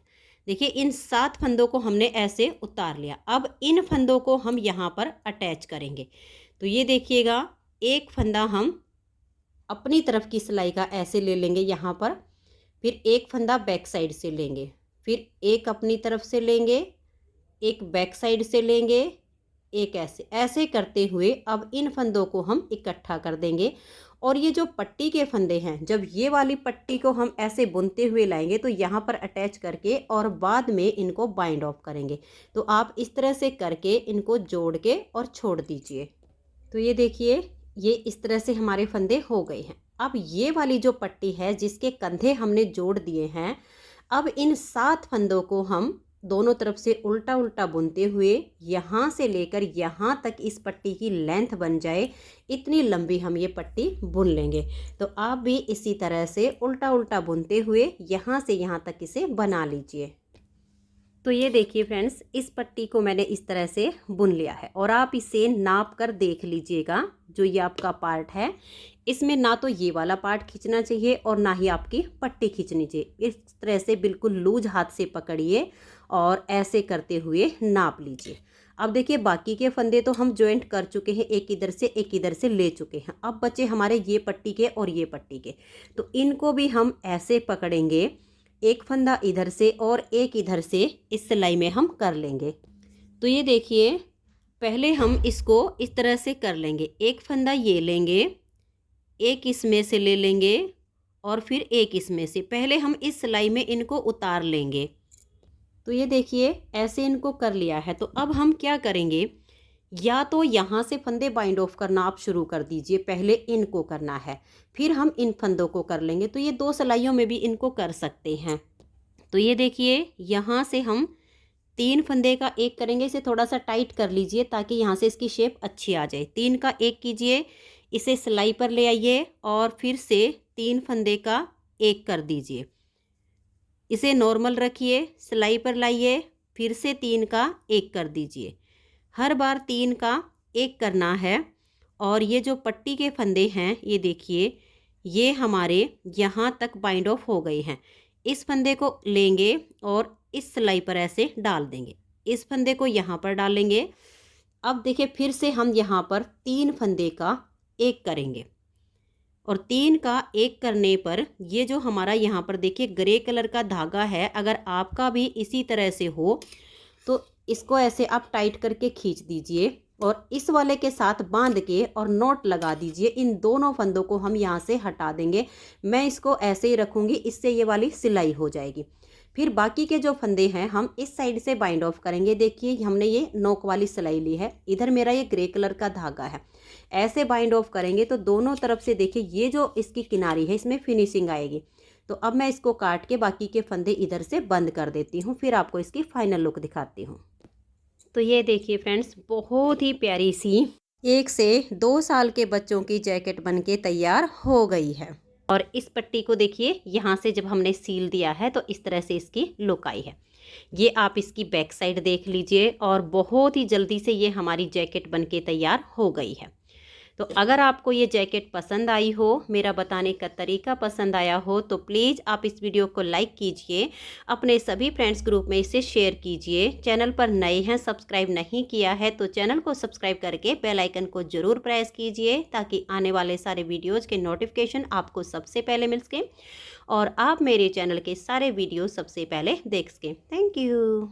देखिए इन 7 फंदों को हमने ऐसे उतार लिया। अब इन फंदों को हम यहाँ पर अटैच करेंगे। तो ये देखिएगा एक फंदा हम अपनी तरफ की सिलाई का ऐसे ले लेंगे यहाँ पर, फिर एक फंदा बैक साइड से लेंगे, फिर एक अपनी तरफ से लेंगे, एक बैक साइड से लेंगे, एक ऐसे ऐसे करते हुए अब इन फंदों को हम इकट्ठा कर देंगे। और ये जो पट्टी के फंदे हैं जब ये वाली पट्टी को हम ऐसे बुनते हुए लाएंगे तो यहाँ पर अटैच करके और बाद में इनको बाइंड ऑफ करेंगे। तो आप इस तरह से करके इनको जोड़ के और छोड़ दीजिए। तो ये देखिए ये इस तरह से हमारे फंदे हो गए हैं। अब ये वाली जो पट्टी है जिसके कंधे हमने जोड़ दिए हैं, अब इन 7 फंदों को हम दोनों तरफ से उल्टा उल्टा बुनते हुए यहाँ से लेकर यहाँ तक इस पट्टी की लेंथ बन जाए इतनी लंबी हम ये पट्टी बुन लेंगे। तो आप भी इसी तरह से उल्टा उल्टा बुनते हुए यहाँ से यहाँ तक इसे बना लीजिए। तो ये देखिए फ्रेंड्स इस पट्टी को मैंने इस तरह से बुन लिया है और आप इसे नाप कर देख लीजिएगा। जो ये आपका पार्ट है इसमें ना तो ये वाला पार्ट खींचना चाहिए और ना ही आपकी पट्टी खींचनी चाहिए। इस तरह से बिल्कुल लूज हाथ से पकड़िए और ऐसे करते हुए नाप लीजिए। अब देखिए बाकी के फंदे तो हम जॉइंट कर चुके हैं, एक इधर से ले चुके हैं। अब बचे हमारे ये पट्टी के और ये पट्टी के, तो इनको भी हम ऐसे पकड़ेंगे, एक फंदा इधर से और एक इधर से इस सिलाई में हम कर लेंगे। तो ये देखिए पहले हम इसको इस तरह से कर लेंगे, एक फंदा ये लेंगे, एक इसमें से ले लेंगे और फिर एक इसमें से। पहले हम इस सिलाई में इनको उतार लेंगे। तो ये देखिए ऐसे इनको कर लिया है। तो अब हम क्या करेंगे, या तो यहाँ से फंदे बाइंड ऑफ करना आप शुरू कर दीजिए, पहले इनको करना है फिर हम इन फंदों को कर लेंगे। तो ये 2 सिलाइयों में भी इनको कर सकते हैं। तो ये देखिए यहाँ से हम 3 फंदे का एक करेंगे, इसे थोड़ा सा टाइट कर लीजिए ताकि यहाँ से इसकी शेप अच्छी आ जाए। 3 का एक कीजिए, इसे सिलाई पर ले आइए और फिर से 3 फंदे का एक कर दीजिए, इसे नॉर्मल रखिए, सिलाई पर लाइए, फिर से 3 का एक कर दीजिए। हर बार 3 का एक करना है। और ये जो पट्टी के फंदे हैं ये देखिए ये हमारे यहाँ तक बाइंड ऑफ हो गए हैं। इस फंदे को लेंगे और इस सिलाई पर ऐसे डाल देंगे, इस फंदे को यहाँ पर डालेंगे। अब देखिए फिर से हम यहाँ पर 3 फंदे का एक करेंगे और 3 का एक करने पर ये जो हमारा यहाँ पर देखिए ग्रे कलर का धागा है, अगर आपका भी इसी तरह से हो तो इसको ऐसे आप टाइट करके खींच दीजिए और इस वाले के साथ बांध के और नॉट लगा दीजिए। इन दोनों फंदों को हम यहाँ से हटा देंगे। मैं इसको ऐसे ही रखूँगी, इससे ये वाली सिलाई हो जाएगी। फिर बाकी के जो फंदे हैं हम इस साइड से बाइंड ऑफ करेंगे। देखिए हमने ये नोक वाली सिलाई ली है, इधर मेरा ये ग्रे कलर का धागा है, ऐसे बाइंड ऑफ करेंगे तो दोनों तरफ से देखिए ये जो इसकी किनारी है इसमें फिनिशिंग आएगी। तो अब मैं इसको काट के बाकी के फंदे इधर से बंद कर देती हूँ, फिर आपको इसकी फाइनल लुक दिखाती हूँ। तो ये देखिए फ्रेंड्स बहुत ही प्यारी सी 1 से 2 साल के बच्चों की जैकेट बनके तैयार हो गई है। और इस पट्टी को देखिए यहाँ से जब हमने सील दिया है तो इस तरह से इसकी लुक आई है। ये आप इसकी बैक साइड देख लीजिए और बहुत ही जल्दी से ये हमारी जैकेट बनके तैयार हो गई है। तो अगर आपको ये जैकेट पसंद आई हो, मेरा बताने का तरीका पसंद आया हो तो प्लीज़ आप इस वीडियो को लाइक कीजिए, अपने सभी फ्रेंड्स ग्रुप में इसे शेयर कीजिए। चैनल पर नए हैं, सब्सक्राइब नहीं किया है तो चैनल को सब्सक्राइब करके बेल आइकन को ज़रूर प्रेस कीजिए ताकि आने वाले सारे वीडियोज़ के नोटिफिकेशन आपको सबसे पहले मिल सकें और आप मेरे चैनल के सारे वीडियो सबसे पहले देख सकें। Thank you.